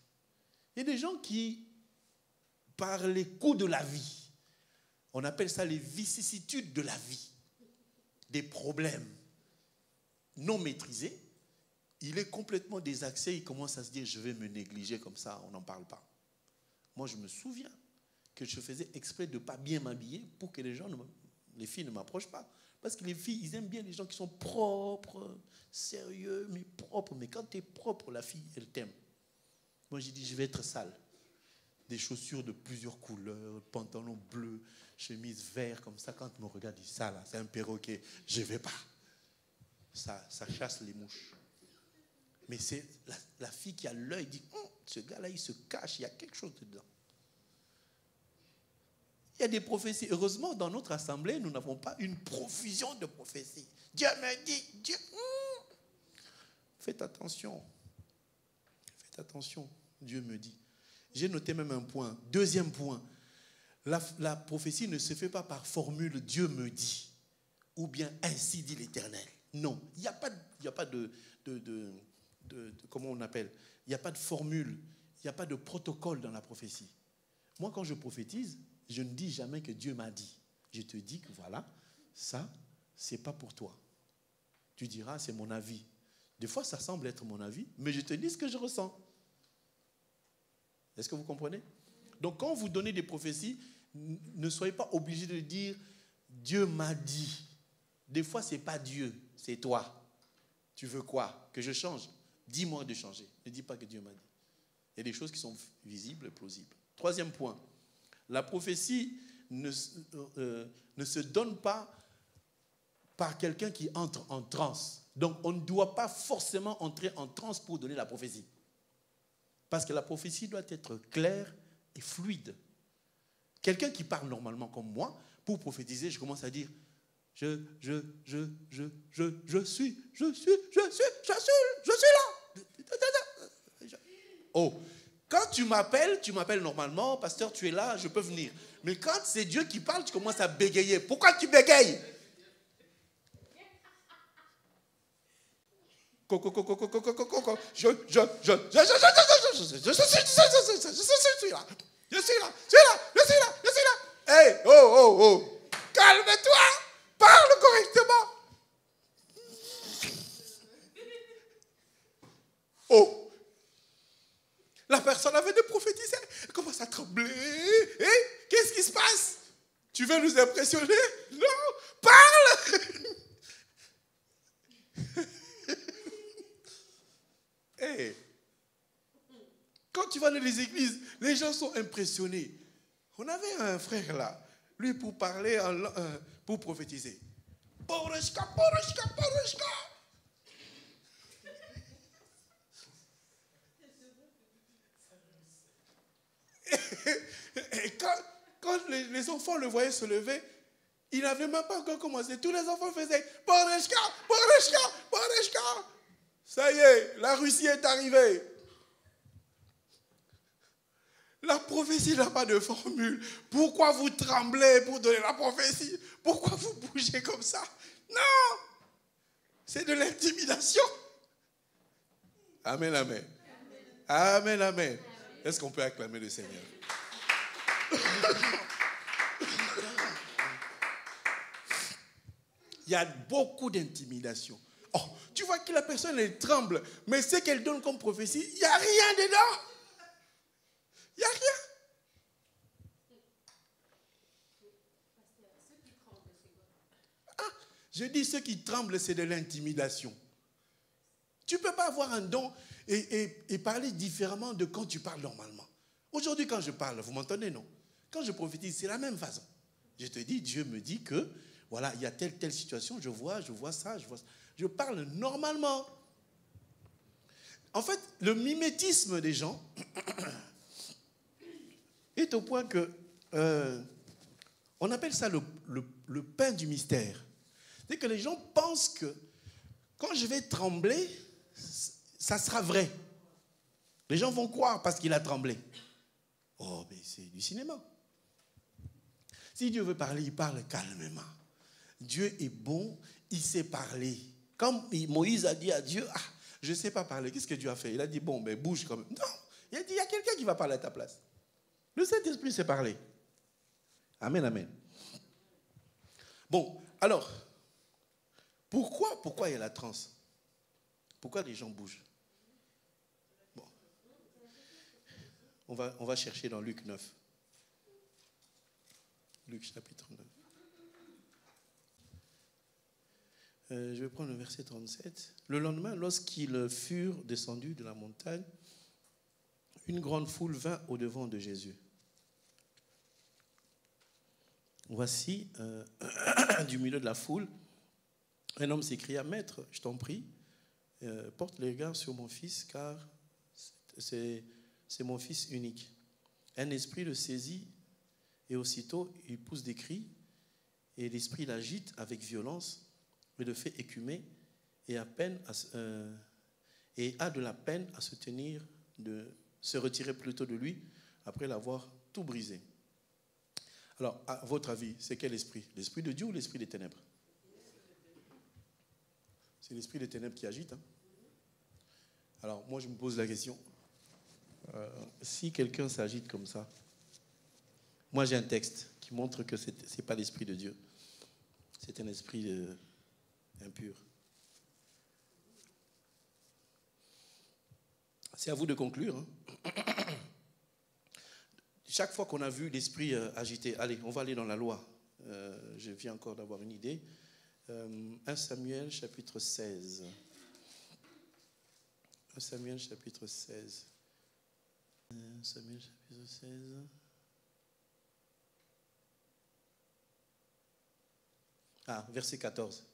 Il y a des gens qui, par les coups de la vie, on appelle ça les vicissitudes de la vie, des problèmes non maîtrisés, il est complètement désaxé, il commence à se dire, je vais me négliger comme ça, on n'en parle pas. Moi, je me souviens que je faisais exprès de ne pas bien m'habiller pour que les filles ne m'approchent pas. Parce que les filles, ils aiment bien les gens qui sont propres, sérieux, mais propres. Mais quand tu es propre, la fille, elle t'aime. Moi, j'ai dit, je vais être sale. Des chaussures de plusieurs couleurs, pantalon bleu, chemise vert, comme ça. Quand tu me regardes, dis ça là, c'est un perroquet. Je ne vais pas. Ça chasse les mouches. Mais c'est la fille qui a l'œil, dit, ce gars-là, il se cache, il y a quelque chose dedans. Il y a des prophéties. Heureusement, dans notre assemblée, nous n'avons pas une profusion de prophéties. Dieu me dit, Dieu... Faites attention. Faites attention, Dieu me dit. J'ai noté même un point. Deuxième point. La prophétie ne se fait pas par formule « Dieu me dit » ou bien « ainsi dit l'Éternel ». Non, il n'y a pas de comment on appelle, il n'y a pas de formule, il n'y a pas de protocole dans la prophétie. Moi, quand je prophétise, je ne dis jamais que Dieu m'a dit. Je te dis que voilà, ça, c'est pas pour toi. Tu diras, c'est mon avis. Des fois, ça semble être mon avis, mais je te dis ce que je ressens. Est-ce que vous comprenez? Donc, quand vous donnez des prophéties, ne soyez pas obligés de dire Dieu m'a dit. Des fois, ce n'est pas Dieu, c'est toi. Tu veux quoi? Que je change? Dis-moi de changer. Ne dis pas que Dieu m'a dit. Il y a des choses qui sont visibles et plausibles. Troisième point. La prophétie ne se donne pas par quelqu'un qui entre en transe. Donc, on ne doit pas forcément entrer en transe pour donner la prophétie. Parce que la prophétie doit être claire et fluide. Quelqu'un qui parle normalement comme moi, pour prophétiser, je commence à dire je suis là. Oh, quand tu m'appelles normalement, pasteur, tu es là, je peux venir. Mais quand c'est Dieu qui parle, tu commences à bégayer. Pourquoi tu bégayes? Je suis là. Hey, oh. Calme-toi. Parle correctement. Oh. La personne avait de prophétiser. Elle commence à trembler. Qu'est-ce qui se passe? Tu veux nous impressionner? Non. Parle. Hey. Quand tu vas dans les églises, les gens sont impressionnés. On avait un frère là, lui pour parler, pour prophétiser. Poroshka. Et quand les enfants le voyaient se lever, il n'avait même pas encore commencé. Tous les enfants faisaient Poroshka. Ça y est, la Russie est arrivée. La prophétie n'a pas de formule. Pourquoi vous tremblez pour donner la prophétie? Pourquoi vous bougez comme ça? Non! C'est de l'intimidation. Amen. Est-ce qu'on peut acclamer le Seigneur? Il y a beaucoup d'intimidation. Oh, tu vois que la personne, elle tremble, mais ce qu'elle donne comme prophétie, il n'y a rien dedans. Il n'y a rien. Je dis ceux qui tremblent, c'est de l'intimidation. Tu ne peux pas avoir un don et parler différemment de quand tu parles normalement. Aujourd'hui, quand je parle, vous m'entendez, non? Quand je prophétise, c'est la même façon. Je te dis, Dieu me dit que, voilà, il y a telle situation, je vois ça. Je parle normalement. En fait, le mimétisme des gens est au point que, on appelle ça le pain du mystère. C'est que les gens pensent que quand je vais trembler, ça sera vrai. Les gens vont croire parce qu'il a tremblé. Oh, mais c'est du cinéma. Si Dieu veut parler, il parle calmement. Dieu est bon, il sait parler. Comme Moïse a dit à Dieu, je ne sais pas parler, qu'est-ce que Dieu a fait? Il a dit, bon, mais bouge quand même. Non, il a dit, il y a quelqu'un qui va parler à ta place. Le Saint-Esprit sait parler. Amen. Bon, alors, pourquoi il y a la transe? Pourquoi les gens bougent? Bon. On va chercher dans Luc 9. Luc chapitre 9. Je vais prendre le verset 37. Le lendemain, lorsqu'ils furent descendus de la montagne, une grande foule vint au-devant de Jésus. Voici, du milieu de la foule, un homme s'écria, « Maître, je t'en prie, porte les regards sur mon fils, car c'est mon fils unique. » Un esprit le saisit, et aussitôt il pousse des cris, et l'esprit l'agite avec violence, et le fait écumer, et a de la peine à se tenir, de se retirer plutôt de lui, après l'avoir tout brisé. Alors, à votre avis, c'est quel esprit? L'esprit de Dieu ou l'esprit des ténèbres? C'est l'esprit des ténèbres qui agite. Hein? Alors, moi, je me pose la question. Si quelqu'un s'agite comme ça, moi, j'ai un texte qui montre que ce n'est pas l'esprit de Dieu. C'est un esprit impur. C'est à vous de conclure. Hein? Chaque fois qu'on a vu l'esprit agité, allez, on va aller dans la loi. Je viens encore d'avoir une idée. 1 Samuel chapitre 16. 1 Samuel chapitre 16. 1 Samuel chapitre 16. Verset 14.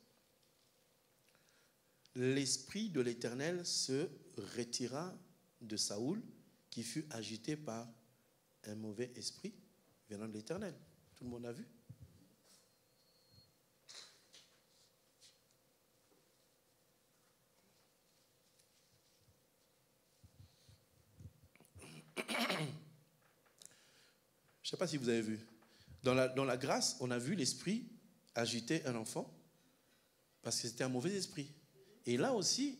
L'esprit de l'Éternel se retira de Saoul qui fut agité par un mauvais esprit venant de l'Éternel. Tout le monde a vu? Je ne sais pas si vous avez vu. Dans la grâce, on a vu l'esprit agiter un enfant parce que c'était un mauvais esprit. Et là aussi,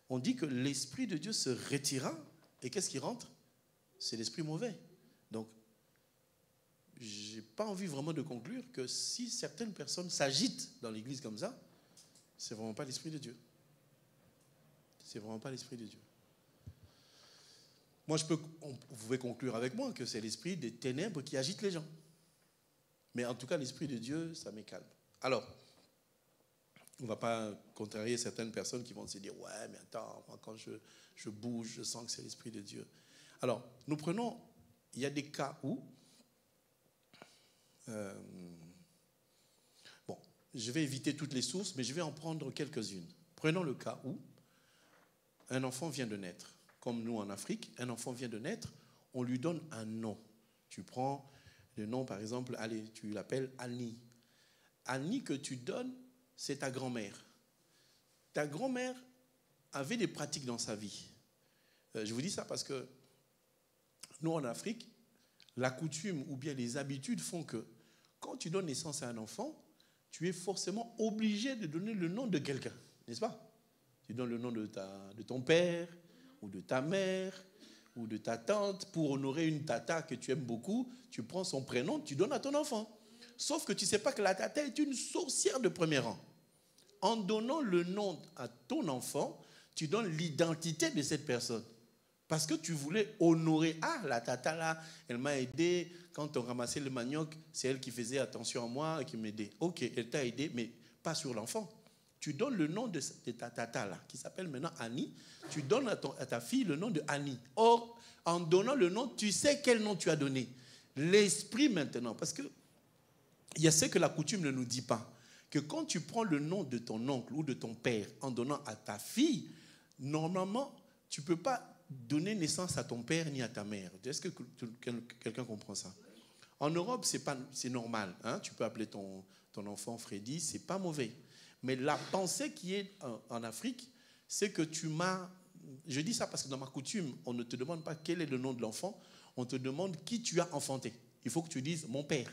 on dit que l'esprit de Dieu se retira. Et qu'est-ce qui rentre? C'est l'esprit mauvais. Donc, je n'ai pas envie vraiment de conclure que si certaines personnes s'agitent dans l'église comme ça, ce n'est vraiment pas l'esprit de Dieu. C'est vraiment pas l'esprit de Dieu. Moi, vous pouvez conclure avec moi que c'est l'esprit des ténèbres qui agite les gens. Mais en tout cas, l'esprit de Dieu, ça me calme. Alors, on ne va pas contrarier certaines personnes qui vont se dire « Ouais, mais attends, moi, quand je bouge, je sens que c'est l'esprit de Dieu. » Alors, nous prenons, il y a des cas où, bon, je vais éviter toutes les sources, mais je vais en prendre quelques-unes. Prenons le cas où un enfant vient de naître. Comme nous en Afrique, un enfant vient de naître, on lui donne un nom. Tu prends le nom, par exemple, allez, tu l'appelles Annie. Annie que tu donnes, c'est ta grand-mère. Ta grand-mère avait des pratiques dans sa vie. Je vous dis ça parce que nous, en Afrique, la coutume ou bien les habitudes font que quand tu donnes naissance à un enfant, tu es forcément obligé de donner le nom de quelqu'un, n'est-ce pas? Tu donnes le nom de ton père, ou de ta mère, ou de ta tante, pour honorer une tata que tu aimes beaucoup, tu prends son prénom, tu donnes à ton enfant. Sauf que tu ne sais pas que la tata est une sorcière de premier rang. En donnant le nom à ton enfant, tu donnes l'identité de cette personne. Parce que tu voulais honorer, la tata là, elle m'a aidé, quand on ramassait le manioc, c'est elle qui faisait attention à moi et qui m'aidait. Ok, elle t'a aidé, mais pas sur l'enfant. Tu donnes le nom de ta tata là, qui s'appelle maintenant Annie, tu donnes à ta fille le nom de Annie. Or, en donnant le nom, tu sais quel nom tu as donné. L'esprit maintenant, parce que il y a ce que la coutume ne nous dit pas, que quand tu prends le nom de ton oncle ou de ton père en donnant à ta fille, normalement, tu ne peux pas donner naissance à ton père ni à ta mère. Est-ce que quelqu'un comprend ça? En Europe, c'est normal. Hein? Tu peux appeler ton enfant Freddy, ce n'est pas mauvais. Mais la pensée qui est en Afrique, c'est que tu m'as... Je dis ça parce que dans ma coutume, on ne te demande pas quel est le nom de l'enfant, on te demande qui tu as enfanté. Il faut que tu dises « mon père ».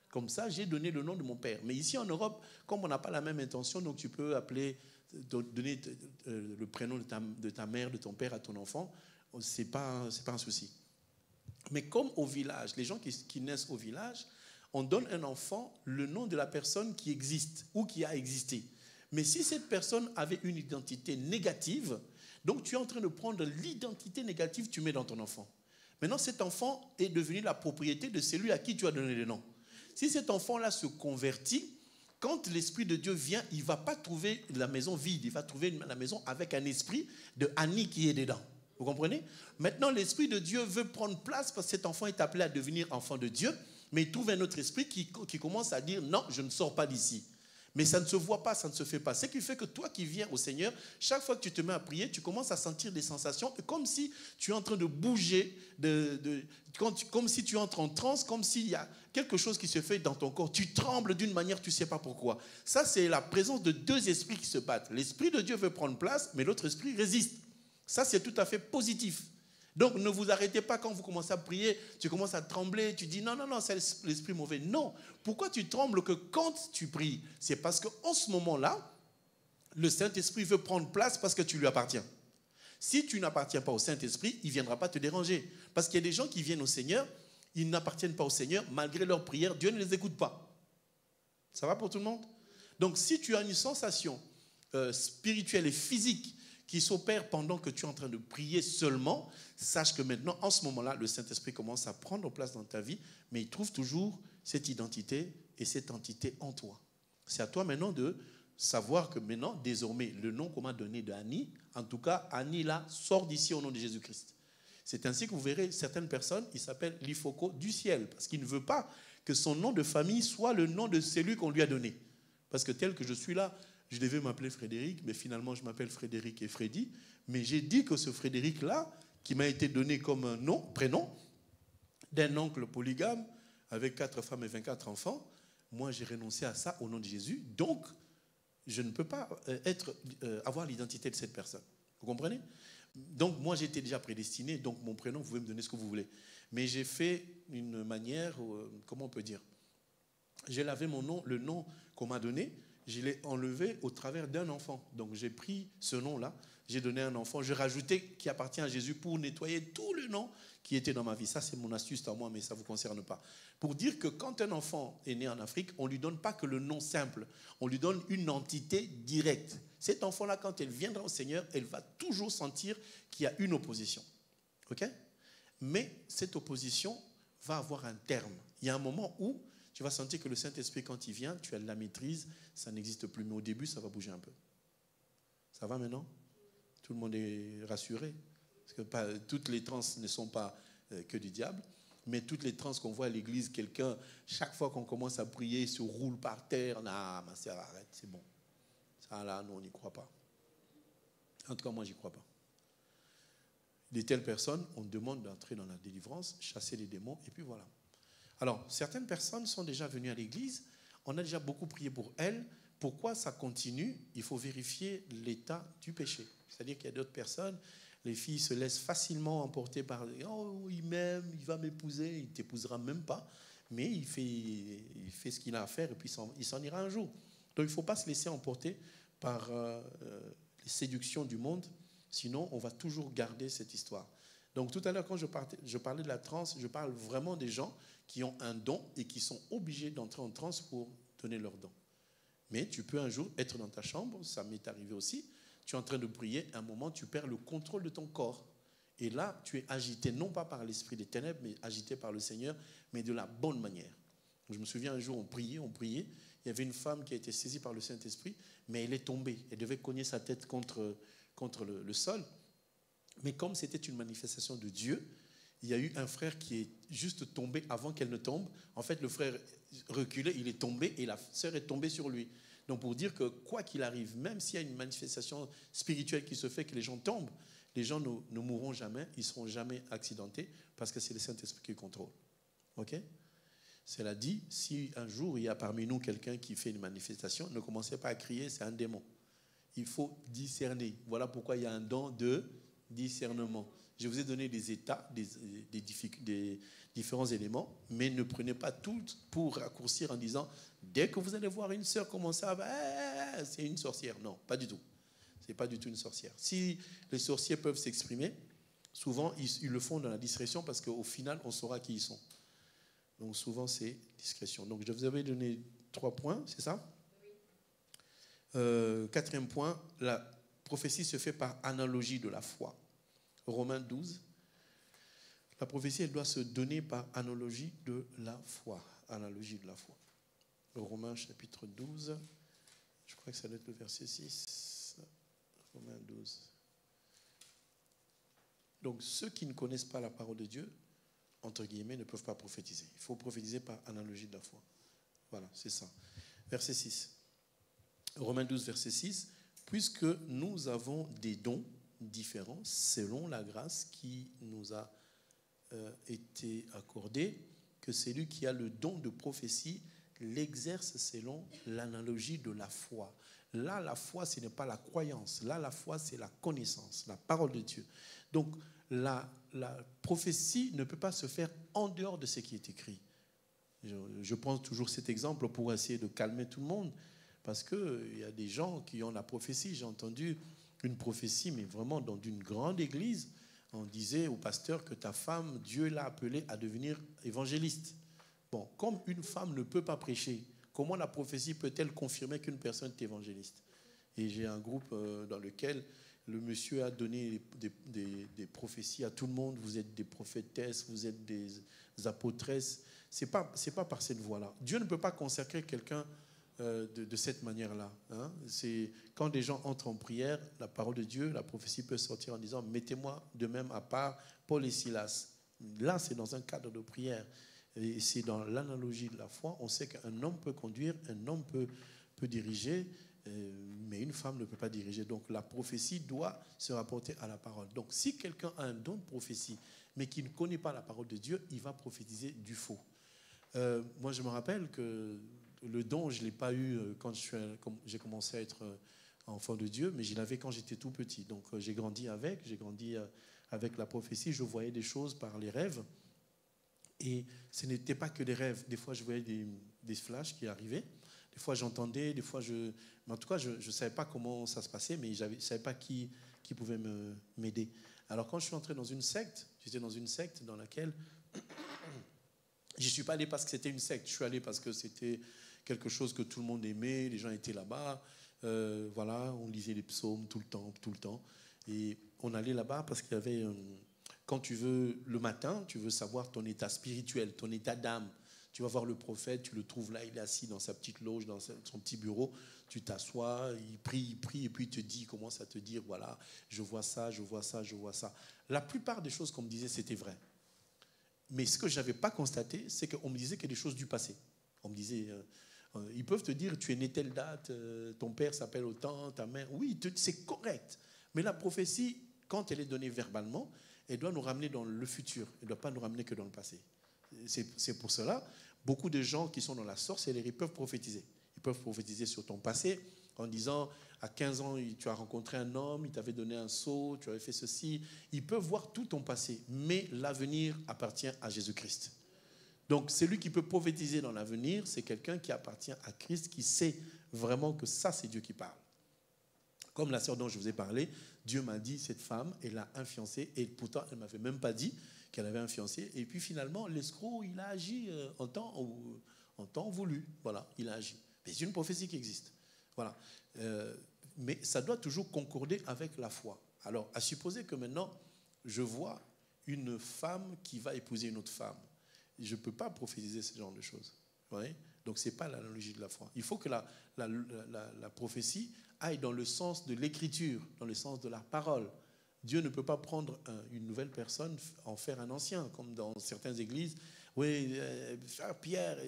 Comme ça, j'ai donné le nom de mon père. Mais ici en Europe, comme on n'a pas la même intention, donc tu peux donner le prénom de ta mère, de ton père à ton enfant, c'est pas un souci. Mais comme au village, les gens qui naissent au village, on donne un enfant le nom de la personne qui existe ou qui a existé. Mais si cette personne avait une identité négative, donc tu es en train de prendre l'identité négative, tu mets dans ton enfant. Maintenant, cet enfant est devenu la propriété de celui à qui tu as donné le nom. Si cet enfant-là se convertit, quand l'Esprit de Dieu vient, il ne va pas trouver la maison vide, il va trouver la maison avec un esprit de Annie qui est dedans. Vous comprenez? Maintenant, l'Esprit de Dieu veut prendre place parce que cet enfant est appelé à devenir enfant de Dieu, mais il trouve un autre esprit qui commence à dire « Non, je ne sors pas d'ici ». Mais ça ne se voit pas, ça ne se fait pas. Ce qui fait que toi qui viens au Seigneur, chaque fois que tu te mets à prier, tu commences à sentir des sensations, comme si tu es en train de bouger, comme si tu entres en transe, comme s'il y a quelque chose qui se fait dans ton corps. Tu trembles d'une manière, tu ne sais pas pourquoi. Ça, c'est la présence de deux esprits qui se battent. L'Esprit de Dieu veut prendre place, mais l'autre esprit résiste. Ça, c'est tout à fait positif. Donc, ne vous arrêtez pas quand vous commencez à prier, tu commences à trembler, tu dis non, c'est l'esprit mauvais. Non. Pourquoi tu trembles que quand tu pries? C'est parce qu'en ce moment-là, le Saint-Esprit veut prendre place parce que tu lui appartiens. Si tu n'appartiens pas au Saint-Esprit, il ne viendra pas te déranger. Parce qu'il y a des gens qui viennent au Seigneur, ils n'appartiennent pas au Seigneur, malgré leurs prières, Dieu ne les écoute pas. Ça va pour tout le monde? Donc, si tu as une sensation spirituelle et physique qui s'opère pendant que tu es en train de prier seulement, sache que maintenant, en ce moment-là, le Saint-Esprit commence à prendre place dans ta vie, mais il trouve toujours cette identité et cette entité en toi. C'est à toi maintenant de savoir que maintenant, désormais, le nom qu'on m'a donné d'Annie, en tout cas, Annie là, sort d'ici au nom de Jésus-Christ. C'est ainsi que vous verrez certaines personnes, il s'appelle l'Ifoko du ciel, parce qu'il ne veut pas que son nom de famille soit le nom de celui qu'on lui a donné. Parce que tel que je suis là, je devais m'appeler Frédéric, mais finalement je m'appelle Frédéric et Freddy. Mais j'ai dit que ce Frédéric-là, qui m'a été donné comme un nom, prénom, d'un oncle polygame avec 4 femmes et 24 enfants. Moi, j'ai renoncé à ça au nom de Jésus. Donc, je ne peux pas avoir l'identité de cette personne. Vous comprenez? Donc, moi, j'étais déjà prédestiné. Donc, mon prénom, vous pouvez me donner ce que vous voulez. Mais j'ai fait une manière, comment on peut dire? J'ai lavé mon nom, le nom qu'on m'a donné, je l'ai enlevé au travers d'un enfant. Donc, j'ai pris ce nom-là, j'ai donné un enfant, j'ai rajouté qui appartient à Jésus pour nettoyer tout le nom qui était dans ma vie. Ça, c'est mon astuce à moi, mais ça ne vous concerne pas. Pour dire que quand un enfant est né en Afrique, on ne lui donne pas que le nom simple, on lui donne une entité directe. Cet enfant-là, quand elle viendra au Seigneur, elle va toujours sentir qu'il y a une opposition. OK? Mais cette opposition va avoir un terme. Il y a un moment où tu vas sentir que le Saint-Esprit, quand il vient, tu as de la maîtrise, ça n'existe plus. Mais au début, ça va bouger un peu. Ça va maintenant? Tout le monde est rassuré? Parce que toutes les trans ne sont pas que du diable. Mais toutes les trans qu'on voit à l'église, quelqu'un, chaque fois qu'on commence à prier, se roule par terre. Non, ma sœur, arrête, c'est bon. Ça là, nous, on n'y croit pas. En tout cas, moi, j'y crois pas. De telles personnes, on demande d'entrer dans la délivrance, chasser les démons, et puis voilà. Alors, certaines personnes sont déjà venues à l'église, on a déjà beaucoup prié pour elles. Pourquoi ça continue? Il faut vérifier l'état du péché. C'est-à-dire qu'il y a d'autres personnes, les filles se laissent facilement emporter par « Oh, il m'aime, il va m'épouser », il ne t'épousera même pas, mais il fait ce qu'il a à faire et puis il s'en ira un jour. Donc, il ne faut pas se laisser emporter par les séductions du monde, sinon on va toujours garder cette histoire. Donc, tout à l'heure, quand je parlais de la transe, je parle vraiment des gens qui ont un don et qui sont obligés d'entrer en transe pour donner leur don. Mais tu peux un jour être dans ta chambre, ça m'est arrivé aussi, tu es en train de prier, à un moment, tu perds le contrôle de ton corps. Et là, tu es agité, non pas par l'esprit des ténèbres, mais agité par le Seigneur, mais de la bonne manière. Je me souviens un jour, on priait, il y avait une femme qui a été saisie par le Saint-Esprit, mais elle est tombée. Elle devait cogner sa tête contre le sol. Mais comme c'était une manifestation de Dieu, il y a eu un frère qui est juste tombé avant qu'elle ne tombe. En fait, le frère reculait, il est tombé et la sœur est tombée sur lui. Donc pour dire que quoi qu'il arrive, même s'il y a une manifestation spirituelle qui se fait, que les gens tombent, les gens ne mourront jamais, ils ne seront jamais accidentés parce que c'est le Saint-Esprit qui contrôle. OK? Cela dit, si un jour il y a parmi nous quelqu'un qui fait une manifestation, ne commencez pas à crier, c'est un démon. Il faut discerner. Voilà pourquoi il y a un don de discernement. Je vous ai donné des états, des différents éléments, mais ne prenez pas tout pour raccourcir en disant, dès que vous allez voir une sœur commencer à... c'est une sorcière. Non, pas du tout. Ce n'est pas du tout une sorcière. Si les sorciers peuvent s'exprimer, souvent ils le font dans la discrétion parce qu'au final, on saura qui ils sont. Donc souvent, c'est discrétion. Donc je vous avais donné 3 points, c'est ça? Oui. 4e point, la prophétie se fait par analogie de la foi. Romains 12, la prophétie, elle doit se donner par analogie de la foi. Analogie de la foi. Romains chapitre 12, je crois que ça doit être le verset 6. Romains 12. Donc, ceux qui ne connaissent pas la parole de Dieu, entre guillemets, ne peuvent pas prophétiser. Il faut prophétiser par analogie de la foi. Voilà, c'est ça. Verset 6. Romains 12, verset 6. Puisque nous avons des dons différents selon la grâce qui nous a été accordée, que celui qui a le don de prophétie l'exerce selon l'analogie de la foi. Là, la foi, ce n'est pas la croyance. Là, la foi, c'est la connaissance, la parole de Dieu. Donc, la prophétie ne peut pas se faire en dehors de ce qui est écrit. Je prends toujours cet exemple pour essayer de calmer tout le monde, parce qu'il y a des gens qui ont la prophétie. J'ai entendu une prophétie, mais vraiment dans une grande église, on disait au pasteur que ta femme, Dieu l'a appelée à devenir évangéliste. Bon, comme une femme ne peut pas prêcher, comment la prophétie peut-elle confirmer qu'une personne est évangéliste? Et j'ai un groupe dans lequel le monsieur a donné des prophéties à tout le monde. Vous êtes des prophétesses, vous êtes des apôtresses. C'est pas par cette voie-là. Dieu ne peut pas consacrer quelqu'un de cette manière-là. Hein. C'est quand des gens entrent en prière, la parole de Dieu, la prophétie peut sortir en disant « Mettez-moi de même à part Paul et Silas ». Là, c'est dans un cadre de prière. Et c'est dans l'analogie de la foi. On sait qu'un homme peut conduire, un homme peut diriger, mais une femme ne peut pas diriger. Donc la prophétie doit se rapporter à la parole. Donc si quelqu'un a un don de prophétie, mais qui ne connaît pas la parole de Dieu, il va prophétiser du faux. Moi, je me rappelle que le don, je ne l'ai pas eu quand j'ai commencé à être enfant de Dieu, mais je l'avais quand j'étais tout petit. Donc j'ai grandi avec la prophétie. Je voyais des choses par les rêves. Et ce n'était pas que des rêves. Des fois, je voyais des flashs qui arrivaient. Des fois, j'entendais. Des fois, mais en tout cas, je ne savais pas comment ça se passait, mais je ne savais pas qui pouvait m'aider. Alors, quand je suis entré dans une secte, j'étais dans une secte dans laquelle je ne suis pas allé parce que c'était une secte. Je suis allé parce que c'était quelque chose que tout le monde aimait. Les gens étaient là-bas. Voilà, on lisait les psaumes tout le temps. Et on allait là-bas parce qu'il y avait... quand tu veux, le matin, tu veux savoir ton état spirituel, ton état d'âme. Tu vas voir le prophète, tu le trouves là, il est assis dans sa petite loge, dans son petit bureau. Tu t'assois, il prie, et puis il te dit, il commence à te dire, voilà, je vois ça, je vois ça, je vois ça. La plupart des choses qu'on me disait, c'était vrai. Mais ce que je n'avais pas constaté, c'est qu'on me disait que des choses du passé. On me disait, ils peuvent te dire, tu es né telle date, ton père s'appelle autant, ta mère. Oui, c'est correct. Mais la prophétie, quand elle est donnée verbalement, elle doit nous ramener dans le futur. Elle ne doit pas nous ramener que dans le passé. C'est pour cela, beaucoup de gens qui sont dans la sorcellerie peuvent prophétiser. Ils peuvent prophétiser sur ton passé en disant, à 15 ans, tu as rencontré un homme, il t'avait donné un sceau, tu avais fait ceci. Ils peuvent voir tout ton passé, mais l'avenir appartient à Jésus-Christ. Donc, celui qui peut prophétiser dans l'avenir, c'est quelqu'un qui appartient à Christ, qui sait vraiment que ça, c'est Dieu qui parle. Comme la sœur dont je vous ai parlé, Dieu m'a dit, cette femme, elle a un fiancé, et pourtant, elle ne m'avait même pas dit qu'elle avait un fiancé. Et puis finalement, l'escroc, il a agi en temps voulu. Voilà, il a agi. Mais c'est une prophétie qui existe. Voilà. Mais ça doit toujours concorder avec la foi. Alors, à supposer que maintenant, je vois une femme qui va épouser une autre femme. Je ne peux pas prophétiser ce genre de choses. Vous voyez ? Donc, ce n'est pas l'analogie de la foi. Il faut que la prophétie aille dans le sens de l'écriture, dans le sens de la parole. Dieu ne peut pas prendre une nouvelle personne, en faire un ancien, comme dans certaines églises. Oui, frère Pierre,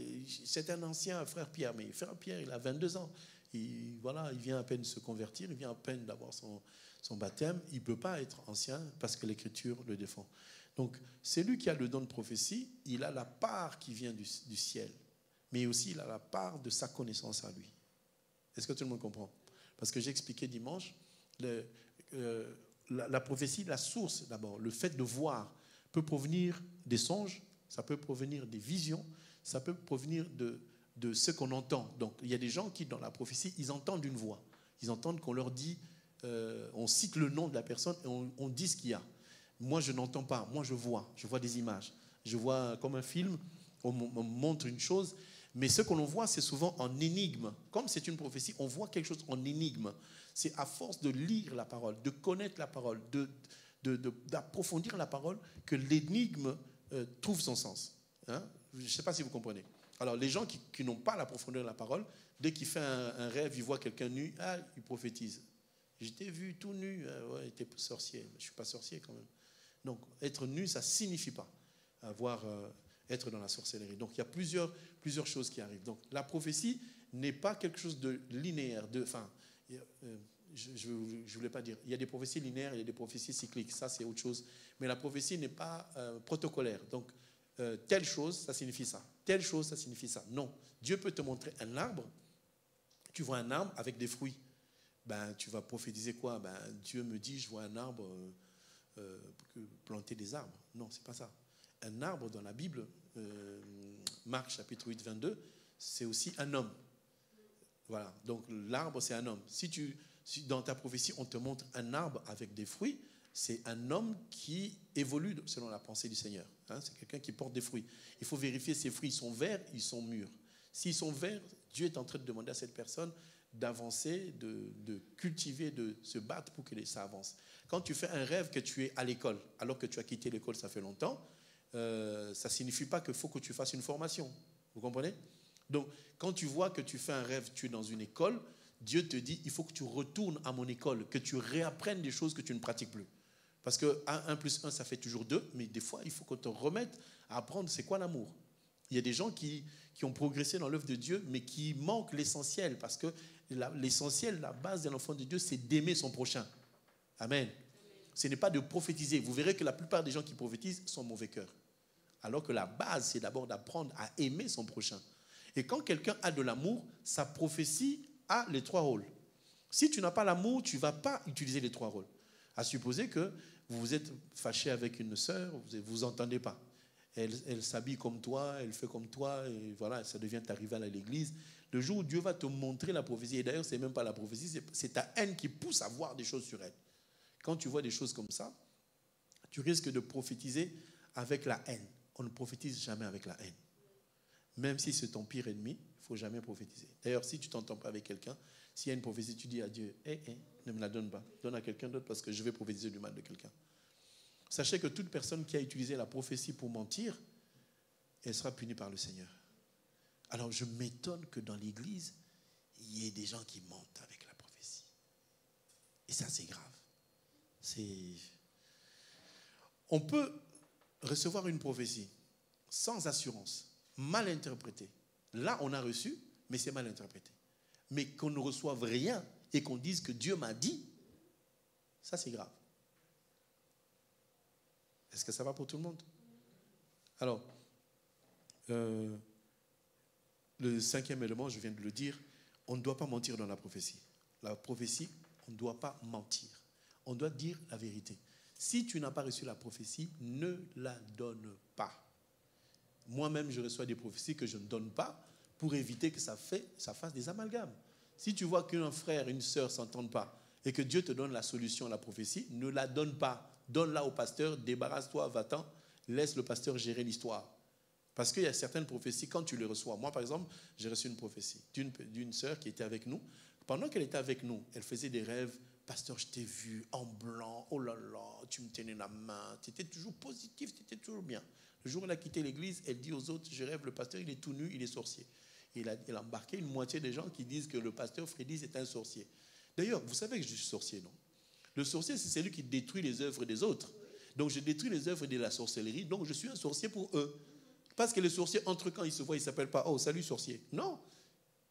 c'est un ancien, frère Pierre. Mais frère Pierre, il a 22 ans. Il vient à peine de se convertir, il vient à peine d'avoir son baptême. Il ne peut pas être ancien parce que l'Écriture le défend. Donc, celui qui a le don de prophétie, il a la part qui vient du ciel. Mais aussi, il a la part de sa connaissance à lui. Est-ce que tout le monde comprend ? Parce que j'ai expliqué dimanche, la prophétie, la source d'abord, le fait de voir, peut provenir des songes, ça peut provenir des visions, ça peut provenir de ce qu'on entend. Donc il y a des gens qui, dans la prophétie, ils entendent une voix. Ils entendent qu'on leur dit, on cite le nom de la personne et on dit ce qu'il y a. Moi, je n'entends pas. Moi, je vois des images. Je vois comme un film, on montre une chose. Mais ce que l'on voit, c'est souvent en énigme. Comme c'est une prophétie, on voit quelque chose en énigme. C'est à force de lire la parole, de connaître la parole, d'approfondir la parole, que l'énigme trouve son sens. Hein? Je ne sais pas si vous comprenez. Alors, les gens qui n'ont pas la profondeur de la parole, dès qu'il fait un rêve, il voit quelqu'un nu, il prophétise. Je t'ai vu tout nu, ouais, t'es sorcier. Je ne suis pas sorcier quand même. Donc, être nu, ça ne signifie pas être dans la sorcellerie. Donc, il y a plusieurs choses qui arrivent. Donc, la prophétie n'est pas quelque chose de linéaire. Je ne voulais pas dire. Il y a des prophéties linéaires, il y a des prophéties cycliques. Ça, c'est autre chose. Mais la prophétie n'est pas protocolaire. Donc, telle chose, ça signifie ça. Telle chose, ça signifie ça. Non. Dieu peut te montrer un arbre. Tu vois un arbre avec des fruits. Tu vas prophétiser quoi ? Dieu me dit, je vois un arbre, planter des arbres. Non, ce n'est pas ça. Un arbre dans la Bible, Marc chapitre 8, 22, c'est aussi un homme. Voilà, donc l'arbre c'est un homme. Si dans ta prophétie on te montre un arbre avec des fruits, c'est un homme qui évolue selon la pensée du Seigneur. Hein, c'est quelqu'un qui porte des fruits. Il faut vérifier si ces fruits sont verts, ils sont mûrs. S'ils sont verts, Dieu est en train de demander à cette personne d'avancer, de cultiver, de se battre pour que ça avance. Quand tu fais un rêve que tu es à l'école, alors que tu as quitté l'école ça fait longtemps, ça ne signifie pas qu'il faut que tu fasses une formation. Vous comprenez ? Donc, quand tu vois que tu fais un rêve, tu es dans une école, Dieu te dit, il faut que tu retournes à mon école, que tu réapprennes des choses que tu ne pratiques plus. Parce que 1 plus 1, ça fait toujours 2, mais des fois, il faut qu'on te remette à apprendre c'est quoi l'amour. Il y a des gens qui qui ont progressé dans l'œuvre de Dieu, mais qui manquent l'essentiel, parce que l'essentiel, la base de l'enfant de Dieu, c'est d'aimer son prochain. Amen. Ce n'est pas de prophétiser. Vous verrez que la plupart des gens qui prophétisent sont mauvais cœur. Alors que la base, c'est d'abord d'apprendre à aimer son prochain. Et quand quelqu'un a de l'amour, sa prophétie a les 3 rôles. Si tu n'as pas l'amour, tu ne vas pas utiliser les 3 rôles. À supposer que vous vous êtes fâché avec une sœur, vous ne vous entendez pas. Elle s'habille comme toi, elle fait comme toi, et voilà, ça devient ta rivale à l'église. Le jour où Dieu va te montrer la prophétie, et d'ailleurs, ce n'est même pas la prophétie, c'est ta haine qui pousse à voir des choses sur elle. Quand tu vois des choses comme ça, tu risques de prophétiser avec la haine. On ne prophétise jamais avec la haine. Même si c'est ton pire ennemi, il ne faut jamais prophétiser. D'ailleurs, si tu ne t'entends pas avec quelqu'un, s'il y a une prophétie, tu dis à Dieu, ne me la donne pas, donne à quelqu'un d'autre parce que je vais prophétiser du mal de quelqu'un. Sachez que toute personne qui a utilisé la prophétie pour mentir, elle sera punie par le Seigneur. Alors, je m'étonne que dans l'église, il y ait des gens qui mentent avec la prophétie. Et ça, c'est grave. On peut recevoir une prophétie sans assurance, mal interprétée. Là, on a reçu, mais c'est mal interprété. Mais qu'on ne reçoive rien et qu'on dise que Dieu m'a dit, ça c'est grave. Est-ce que ça va pour tout le monde? Alors, le 5e élément, je viens de le dire, on ne doit pas mentir dans la prophétie. La prophétie, on ne doit pas mentir. On doit dire la vérité. Si tu n'as pas reçu la prophétie, ne la donne pas. Moi-même, je reçois des prophéties que je ne donne pas pour éviter que ça fasse des amalgames. Si tu vois qu'un frère, une sœur ne s'entendent pas et que Dieu te donne la solution à la prophétie, ne la donne pas. Donne-la au pasteur, débarrasse-toi, va-t'en, laisse le pasteur gérer l'histoire. Parce qu'il y a certaines prophéties, quand tu les reçois. Moi, par exemple, j'ai reçu une prophétie d'une sœur qui était avec nous. Pendant qu'elle était avec nous, elle faisait des rêves. Pasteur, je t'ai vu en blanc, oh là là, tu me tenais la main, tu étais toujours positif, tu étais toujours bien. Le jour où elle a quitté l'église, elle dit aux autres, je rêve, le pasteur, il est tout nu, il est sorcier. Et elle a embarqué une moitié des gens qui disent que le pasteur Freddy, c'est un sorcier. D'ailleurs, vous savez que je suis sorcier, non? Le sorcier, c'est celui qui détruit les œuvres des autres. Donc, je détruis les œuvres de la sorcellerie, donc je suis un sorcier pour eux. Parce que les sorciers, entre quand ils se voient, ils ne s'appellent pas « Oh, salut sorcier ». Non,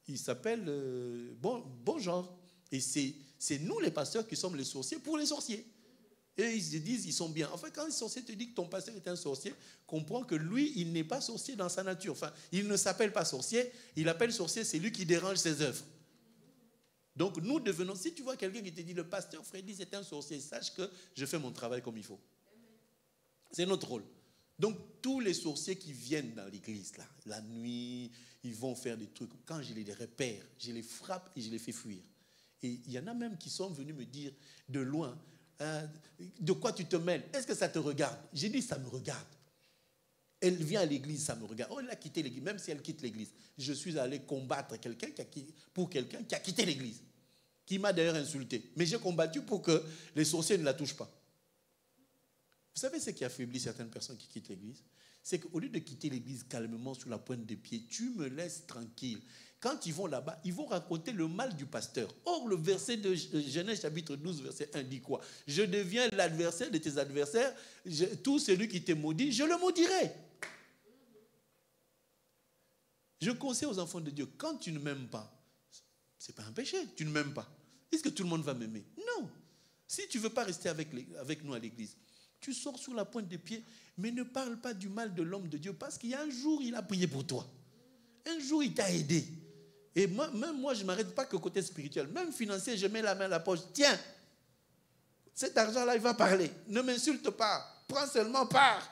ils s'appellent bon genre. Et c'est nous les pasteurs qui sommes les sorciers pour les sorciers. Et ils se disent, ils sont bien. Enfin, quand le sorcier te dit que ton pasteur est un sorcier, comprends que lui, il n'est pas sorcier dans sa nature. Enfin, il ne s'appelle pas sorcier, il appelle sorcier, c'est lui qui dérange ses œuvres. Donc nous devenons, si tu vois quelqu'un qui te dit, le pasteur Freddy c'est un sorcier, sache que je fais mon travail comme il faut. C'est notre rôle. Donc tous les sorciers qui viennent dans l'église, là, la nuit, ils vont faire des trucs. Quand je les repère, je les frappe et je les fais fuir. Et il y en a même qui sont venus me dire de loin, de quoi tu te mêles? Est-ce que ça te regarde? J'ai dit, ça me regarde. Elle vient à l'église, ça me regarde. Oh, elle a quitté l'église, même si elle quitte l'église. Je suis allé combattre pour quelqu'un qui a quitté l'église, qui m'a d'ailleurs insulté. Mais j'ai combattu pour que les sorciers ne la touchent pas. Vous savez ce qui affaiblit certaines personnes qui quittent l'église? C'est qu'au lieu de quitter l'église calmement sur la pointe des pieds, tu me laisses tranquille. Quand ils vont là-bas, ils vont raconter le mal du pasteur. Or, le verset de Genèse chapitre 12, verset 1 dit quoi? Je deviens l'adversaire de tes adversaires. Tout celui qui te maudit, je le maudirai. Je conseille aux enfants de Dieu, quand tu ne m'aimes pas, ce n'est pas un péché, tu ne m'aimes pas. Est-ce que tout le monde va m'aimer? Non. Si tu ne veux pas rester avec nous à l'église, tu sors sur la pointe des pieds, mais ne parle pas du mal de l'homme de Dieu, parce qu'il y a un jour, il a prié pour toi. Un jour, il t'a aidé. Et même moi, je ne m'arrête pas que côté spirituel. Même financier, je mets la main à la poche. Tiens, cet argent-là, il va parler. Ne m'insulte pas. Prends seulement part.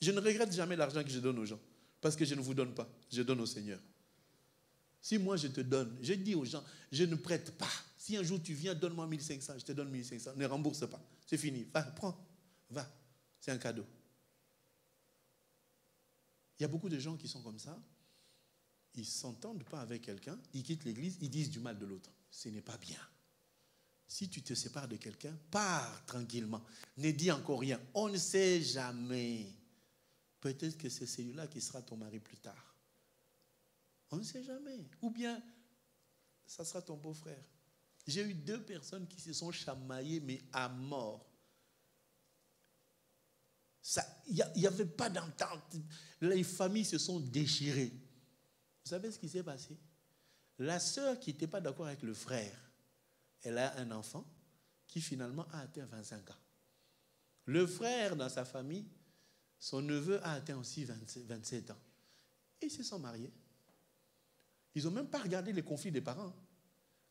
Je ne regrette jamais l'argent que je donne aux gens. Parce que je ne vous donne pas. Je donne au Seigneur. Si moi, je te donne, je dis aux gens, je ne prête pas. Si un jour tu viens, donne-moi 1500, je te donne 1500. Ne rembourse pas. C'est fini. Va, prends. Va. C'est un cadeau. Il y a beaucoup de gens qui sont comme ça. Ils ne s'entendent pas avec quelqu'un, ils quittent l'église, ils disent du mal de l'autre. Ce n'est pas bien. Si tu te sépares de quelqu'un, pars tranquillement. Ne dis encore rien. On ne sait jamais. Peut-être que c'est celui-là qui sera ton mari plus tard. On ne sait jamais. Ou bien, ça sera ton beau-frère. J'ai eu 2 personnes qui se sont chamaillées, mais à mort. Il n'y avait pas d'entente. Les familles se sont déchirées. Vous savez ce qui s'est passé? La sœur qui n'était pas d'accord avec le frère, elle a un enfant qui finalement a atteint 25 ans. Le frère dans sa famille, son neveu a atteint aussi 27 ans. Et ils se sont mariés. Ils n'ont même pas regardé les conflits des parents.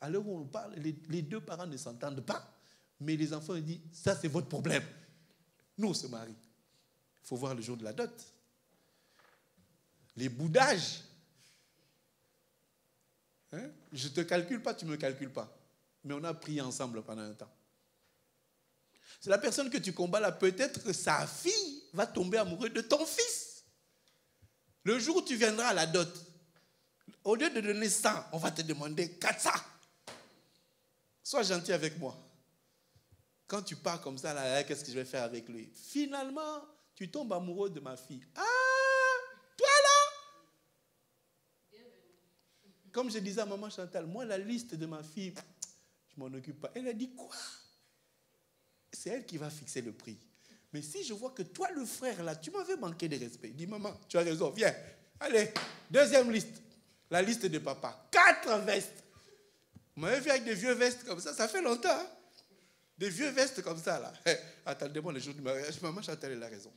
À l'heure où on parle, les deux parents ne s'entendent pas. Mais les enfants ont dit, ça c'est votre problème. Nous on se marie. Il faut voir le jour de la dot. Les boudages. Hein? Je ne te calcule pas, tu ne me calcules pas. Mais on a prié ensemble pendant un temps. C'est la personne que tu combats là, peut-être que sa fille va tomber amoureuse de ton fils. Le jour où tu viendras à la dot, au lieu de donner 100, on va te demander 400. Sois gentil avec moi. Quand tu pars comme ça, là, qu'est-ce que je vais faire avec lui? Finalement, tu tombes amoureux de ma fille. Ah, toi là? Comme je disais à maman Chantal, moi la liste de ma fille, je ne m'en occupe pas. Elle a dit quoi? C'est elle qui va fixer le prix. Mais si je vois que toi, le frère, là, tu m'avais manqué de respect. Dis, maman, tu as raison, viens. Allez, deuxième liste. La liste de papa. 4 vestes. Vous m'avez vu avec des vieux vestes comme ça fait longtemps. Hein? Des vieux vestes comme ça, là. Attendez-moi le jour du mariage. Maman Chantal, elle a raison.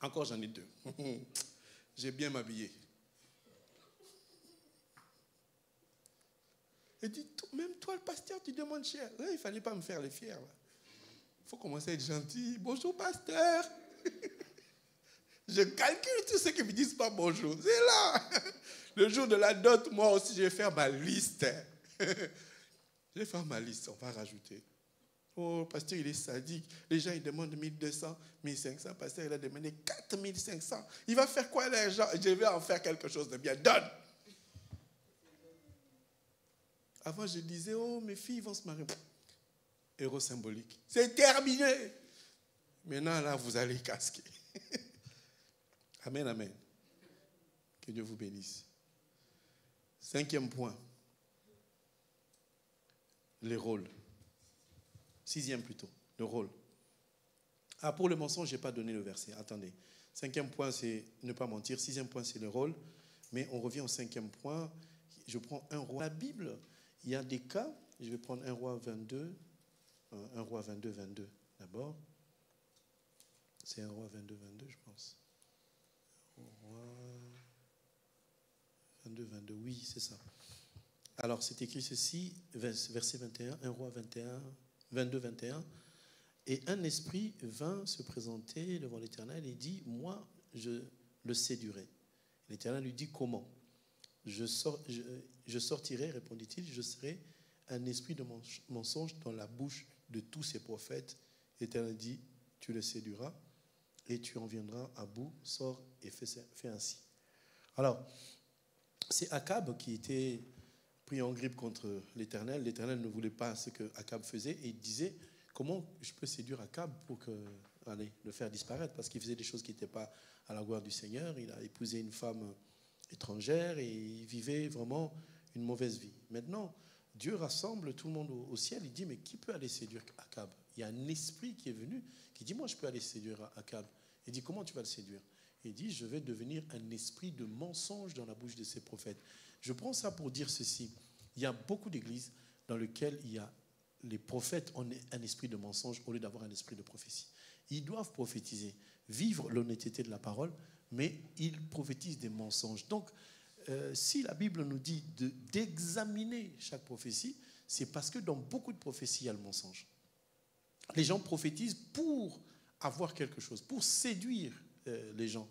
Encore, j'en ai 2. J'ai bien m'habillé. Elle dit, même toi, le pasteur, tu demandes cher. Ouais, il ne fallait pas me faire les fiers, là. Il faut commencer à être gentil. Bonjour, pasteur. Je calcule tous ceux qui ne me disent pas bonjour. C'est là. Le jour de la dot, moi aussi, je vais faire ma liste. Je vais faire ma liste, on va rajouter. Oh, pasteur, il est sadique. Les gens, ils demandent 1200, 1500. Pasteur, il a demandé 4500. Il va faire quoi, l'argent? Je vais en faire quelque chose de bien. Donne. Avant, je disais, oh, mes filles vont se marier. Héros symbolique. C'est terminé. Maintenant, là, vous allez casquer. Amen, amen. Que Dieu vous bénisse. 5e point. Les rôles. 6e plutôt. Le rôle. Ah, pour le mensonge, je n'ai pas donné le verset. Attendez. 5e point, c'est ne pas mentir. 6e point, c'est le rôle. Mais on revient au 5e point. Je prends 1 roi. La Bible, il y a des cas. Je vais prendre 1 roi 22. 1 roi 22, 22 d'abord. C'est 1 roi 22, 22, je pense. 1 roi 22, 22, oui, c'est ça. Alors, c'est écrit ceci, verset 21, 1 roi 21, 22, 21. Et un esprit vint se présenter devant l'Éternel et dit, moi, je le séduirai. L'Éternel lui dit, comment? Je sortirai, répondit-il, je serai un esprit de mensonge dans la bouche de tous ces prophètes. L'Éternel dit, tu le séduiras et tu en viendras à bout, sors et fais ainsi. Alors, c'est Akab qui était pris en grippe contre l'Éternel. L'Éternel ne voulait pas ce que Akab faisait et il disait, comment je peux séduire Akab pour le faire disparaître? Parce qu'il faisait des choses qui n'étaient pas à la gloire du Seigneur. Il a épousé une femme étrangère et il vivait vraiment une mauvaise vie. Maintenant, Dieu rassemble tout le monde au ciel. Il dit, mais qui peut aller séduire Akab? Il y a un esprit qui est venu, qui dit, moi je peux aller séduire Akab. Il dit, comment tu vas le séduire? Il dit, je vais devenir un esprit de mensonge dans la bouche de ces prophètes. Je prends ça pour dire ceci. Il y a beaucoup d'églises dans lesquelles il y a les prophètes ont un esprit de mensonge au lieu d'avoir un esprit de prophétie. Ils doivent prophétiser, vivre l'honnêteté de la parole, mais ils prophétisent des mensonges. Donc, si la Bible nous dit d'examiner chaque prophétie, c'est parce que dans beaucoup de prophéties, il y a le mensonge. Les gens prophétisent pour avoir quelque chose, pour séduire les gens.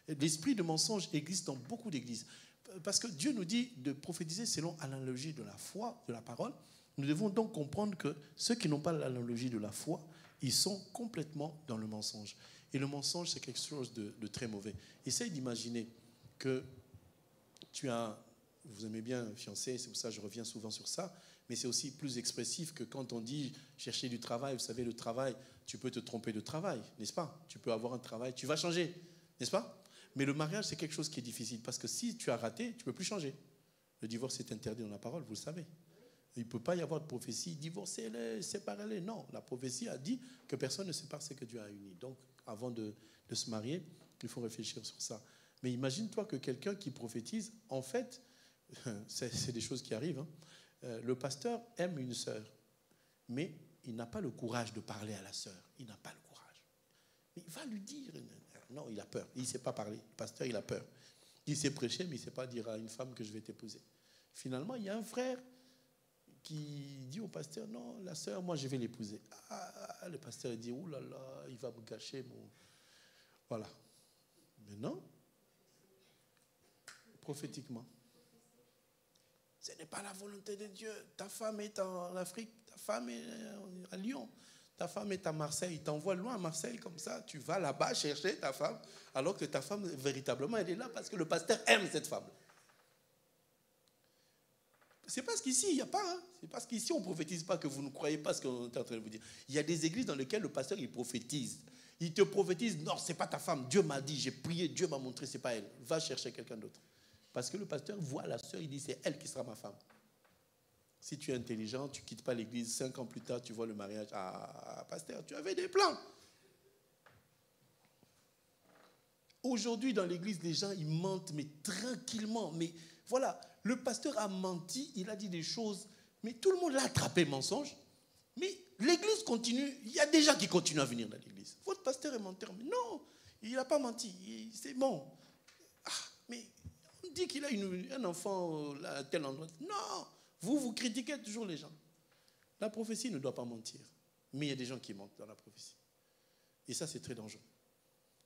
L'esprit de mensonge existe dans beaucoup d'églises. Parce que Dieu nous dit de prophétiser selon l'analogie de la foi, de la parole. Nous devons donc comprendre que ceux qui n'ont pas l'analogie de la foi, ils sont complètement dans le mensonge. Et le mensonge, c'est quelque chose de très mauvais. Essaye d'imaginer que vous aimez bien fiancé, c'est pour ça que je reviens souvent sur ça, mais c'est aussi plus expressif que quand on dit chercher du travail. Vous savez, le travail, tu peux te tromper de travail, n'est-ce pas? Tu peux avoir un travail, tu vas changer, n'est-ce pas? Mais le mariage, c'est quelque chose qui est difficile, parce que si tu as raté, tu ne peux plus changer. Le divorce est interdit dans la parole, vous le savez. Il ne peut pas y avoir de prophétie, divorcez-les, séparez-les. Non, la prophétie a dit que personne ne sépare ce que Dieu a uni. Donc, avant de se marier, il faut réfléchir sur ça. Mais imagine-toi que quelqu'un qui prophétise, en fait, c'est des choses qui arrivent. Le pasteur aime une sœur, mais il n'a pas le courage de parler à la sœur. Il n'a pas le courage. Mais il va lui dire. Non, il a peur. Il ne sait pas parler. Le pasteur, il a peur. Il sait prêcher, mais il ne sait pas dire à une femme que je vais t'épouser. Finalement, il y a un frère qui dit au pasteur, non, la sœur, moi, je vais l'épouser. Ah, le pasteur dit, ouh là là, il va me gâcher mon... Voilà. Mais non. Prophétiquement. Ce n'est pas la volonté de Dieu. Ta femme est en Afrique, ta femme est à Lyon, ta femme est à Marseille. Il t'envoie loin à Marseille comme ça. Tu vas là-bas chercher ta femme, alors que ta femme, véritablement, elle est là parce que le pasteur aime cette femme. C'est parce qu'ici, il n'y a pas. C'est parce qu'ici, on ne prophétise pas que vous ne croyez pas ce qu'on est en train de vous dire. Il y a des églises dans lesquelles le pasteur, il prophétise. Il te prophétise, non, ce n'est pas ta femme. Dieu m'a dit, j'ai prié, Dieu m'a montré, ce n'est pas elle. Va chercher quelqu'un d'autre. Parce que le pasteur voit la sœur, il dit, c'est elle qui sera ma femme. Si tu es intelligent, tu ne quittes pas l'église, 5 ans plus tard, tu vois le mariage. Ah, pasteur, tu avais des plans. Aujourd'hui, dans l'église, les gens, ils mentent, mais tranquillement. Mais voilà, le pasteur a menti, il a dit des choses, mais tout le monde l'a attrapé mensonge. Mais l'église continue, il y a des gens qui continuent à venir dans l'église. Votre pasteur est menteur, mais non, il n'a pas menti, c'est bon. Ah, mais on dit qu'il a un enfant à tel endroit. Non, vous critiquez toujours les gens. La prophétie ne doit pas mentir, mais il y a des gens qui mentent dans la prophétie. Et ça, c'est très dangereux.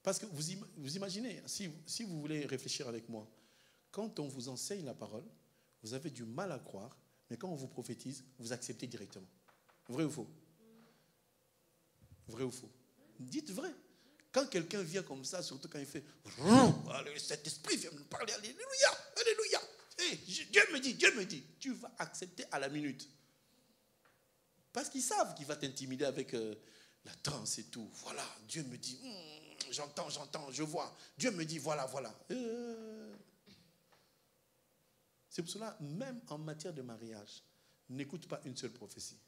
Parce que vous imaginez, si vous voulez réfléchir avec moi, quand on vous enseigne la parole, vous avez du mal à croire, mais quand on vous prophétise, vous acceptez directement. Vrai ou faux? Vrai ou faux? Dites vrai. Quand quelqu'un vient comme ça, surtout quand il fait cet esprit vient me parler, alléluia, alléluia. Hey, Dieu me dit, tu vas accepter à la minute. Parce qu'ils savent qu'il va t'intimider avec la transe et tout. Voilà, Dieu me dit, j'entends, je vois. Dieu me dit, voilà. C'est pour cela, même en matière de mariage, n'écoute pas une seule prophétie.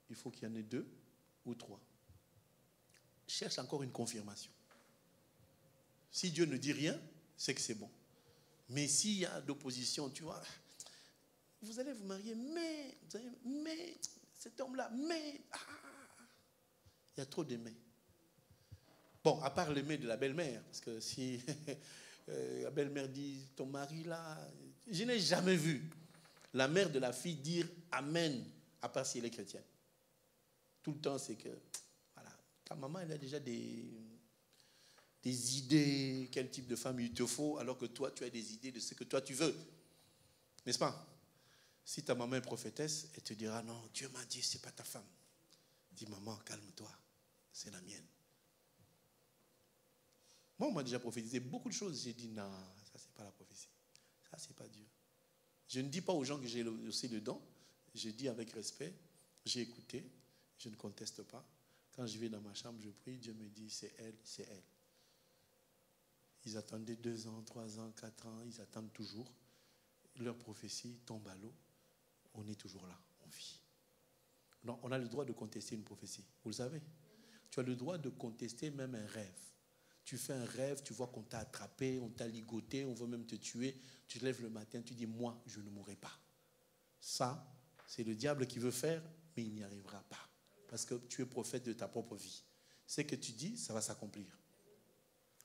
Il faut qu'il y en ait 2 ou 3. Cherche encore une confirmation. Si Dieu ne dit rien, c'est que c'est bon. Mais s'il y a d'opposition, tu vois, vous allez vous marier, mais cet homme-là, il y a trop de mais. Bon, à part le mais de la belle-mère, parce que si la belle-mère dit, ton mari là, je n'ai jamais vu la mère de la fille dire amen, à part si elle est chrétienne. Tout le temps, c'est que, voilà, ta maman, elle a déjà des idées, quel type de femme il te faut, alors que toi, tu as des idées de ce que toi, tu veux. N'est-ce pas? Si ta maman est prophétesse, elle te dira, non, Dieu m'a dit, ce n'est pas ta femme. Dis, maman, calme-toi, c'est la mienne. Moi, on m'a déjà prophétisé beaucoup de choses. J'ai dit, non, ça, c'est pas la prophétie. Ça, c'est pas Dieu. Je ne dis pas aux gens que j'ai aussi le don. Je dis avec respect, j'ai écouté, je ne conteste pas. Quand je vais dans ma chambre, je prie, Dieu me dit, c'est elle, c'est elle. Ils attendaient 2 ans, 3 ans, 4 ans, ils attendent toujours. Leur prophétie tombe à l'eau. On est toujours là, on vit. Non, on a le droit de contester une prophétie. Vous le savez? Tu as le droit de contester même un rêve. Tu fais un rêve, tu vois qu'on t'a attrapé, on t'a ligoté, on veut même te tuer. Tu te lèves le matin, tu dis, moi, je ne mourrai pas. Ça, c'est le diable qui veut faire, mais il n'y arrivera pas. Parce que tu es prophète de ta propre vie. Ce que tu dis, ça va s'accomplir.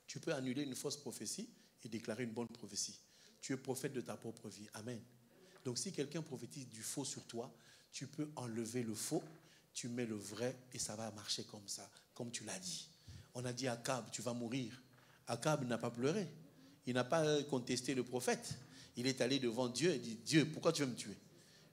Tu peux annuler une fausse prophétie et déclarer une bonne prophétie. Tu es prophète de ta propre vie. Amen. Donc si quelqu'un prophétise du faux sur toi, tu peux enlever le faux, tu mets le vrai et ça va marcher comme ça, comme tu l'as dit. On a dit à Akab, tu vas mourir. Akab n'a pas pleuré. Il n'a pas contesté le prophète. Il est allé devant Dieu et dit, Dieu, pourquoi tu veux me tuer?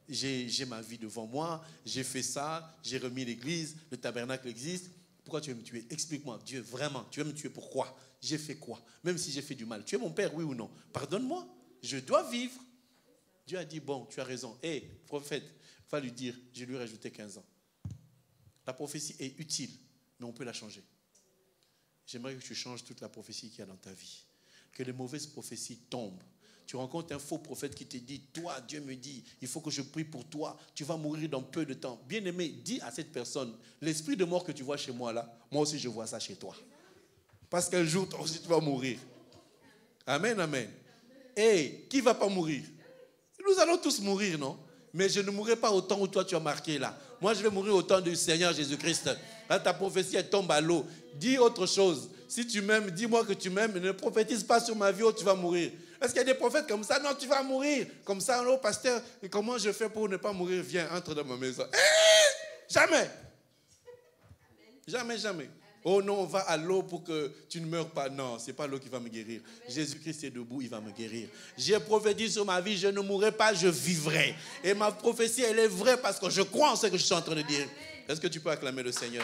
J'ai ma vie devant moi, j'ai fait ça, j'ai remis l'église, le tabernacle existe. Pourquoi tu veux me tuer? Explique-moi, Dieu, vraiment, tu veux me tuer pourquoi? J'ai fait quoi? Même si j'ai fait du mal. Tu es mon père, oui ou non? Pardonne-moi, je dois vivre. Dieu a dit, bon, tu as raison. Hé, prophète, va lui dire, je lui ai rajouté 15 ans. La prophétie est utile, mais on peut la changer. J'aimerais que tu changes toute la prophétie qu'il y a dans ta vie. Que les mauvaises prophéties tombent. tu rencontres un faux prophète qui te dit, toi, Dieu me dit, il faut que je prie pour toi, tu vas mourir dans peu de temps. Bien-aimé, dis à cette personne, l'esprit de mort que tu vois chez moi là, moi aussi je vois ça chez toi. Parce qu'un jour, toi aussi tu vas mourir. Amen, amen. Et qui ne va pas mourir? Nous allons tous mourir, non? Mais je ne mourrai pas au temps où toi tu as marqué là. Moi je vais mourir au temps du Seigneur Jésus-Christ. Là, ta prophétie elle tombe à l'eau. Dis autre chose. Si tu m'aimes, dis-moi que tu m'aimes. Ne prophétise pas sur ma vie où tu vas mourir. Est-ce qu'il y a des prophètes comme ça? Non, tu vas mourir. Comme ça, non, pasteur, comment je fais pour ne pas mourir? Viens, entre dans ma maison. Jamais. Jamais, jamais. Oh non, on va à l'eau pour que tu ne meurs pas. Non, ce n'est pas l'eau qui va me guérir. Jésus-Christ est debout, il va me guérir. J'ai prophétisé sur ma vie, je ne mourrai pas, je vivrai. Et ma prophétie, elle est vraie parce que je crois en ce que je suis en train de dire. Est-ce que tu peux acclamer le Seigneur?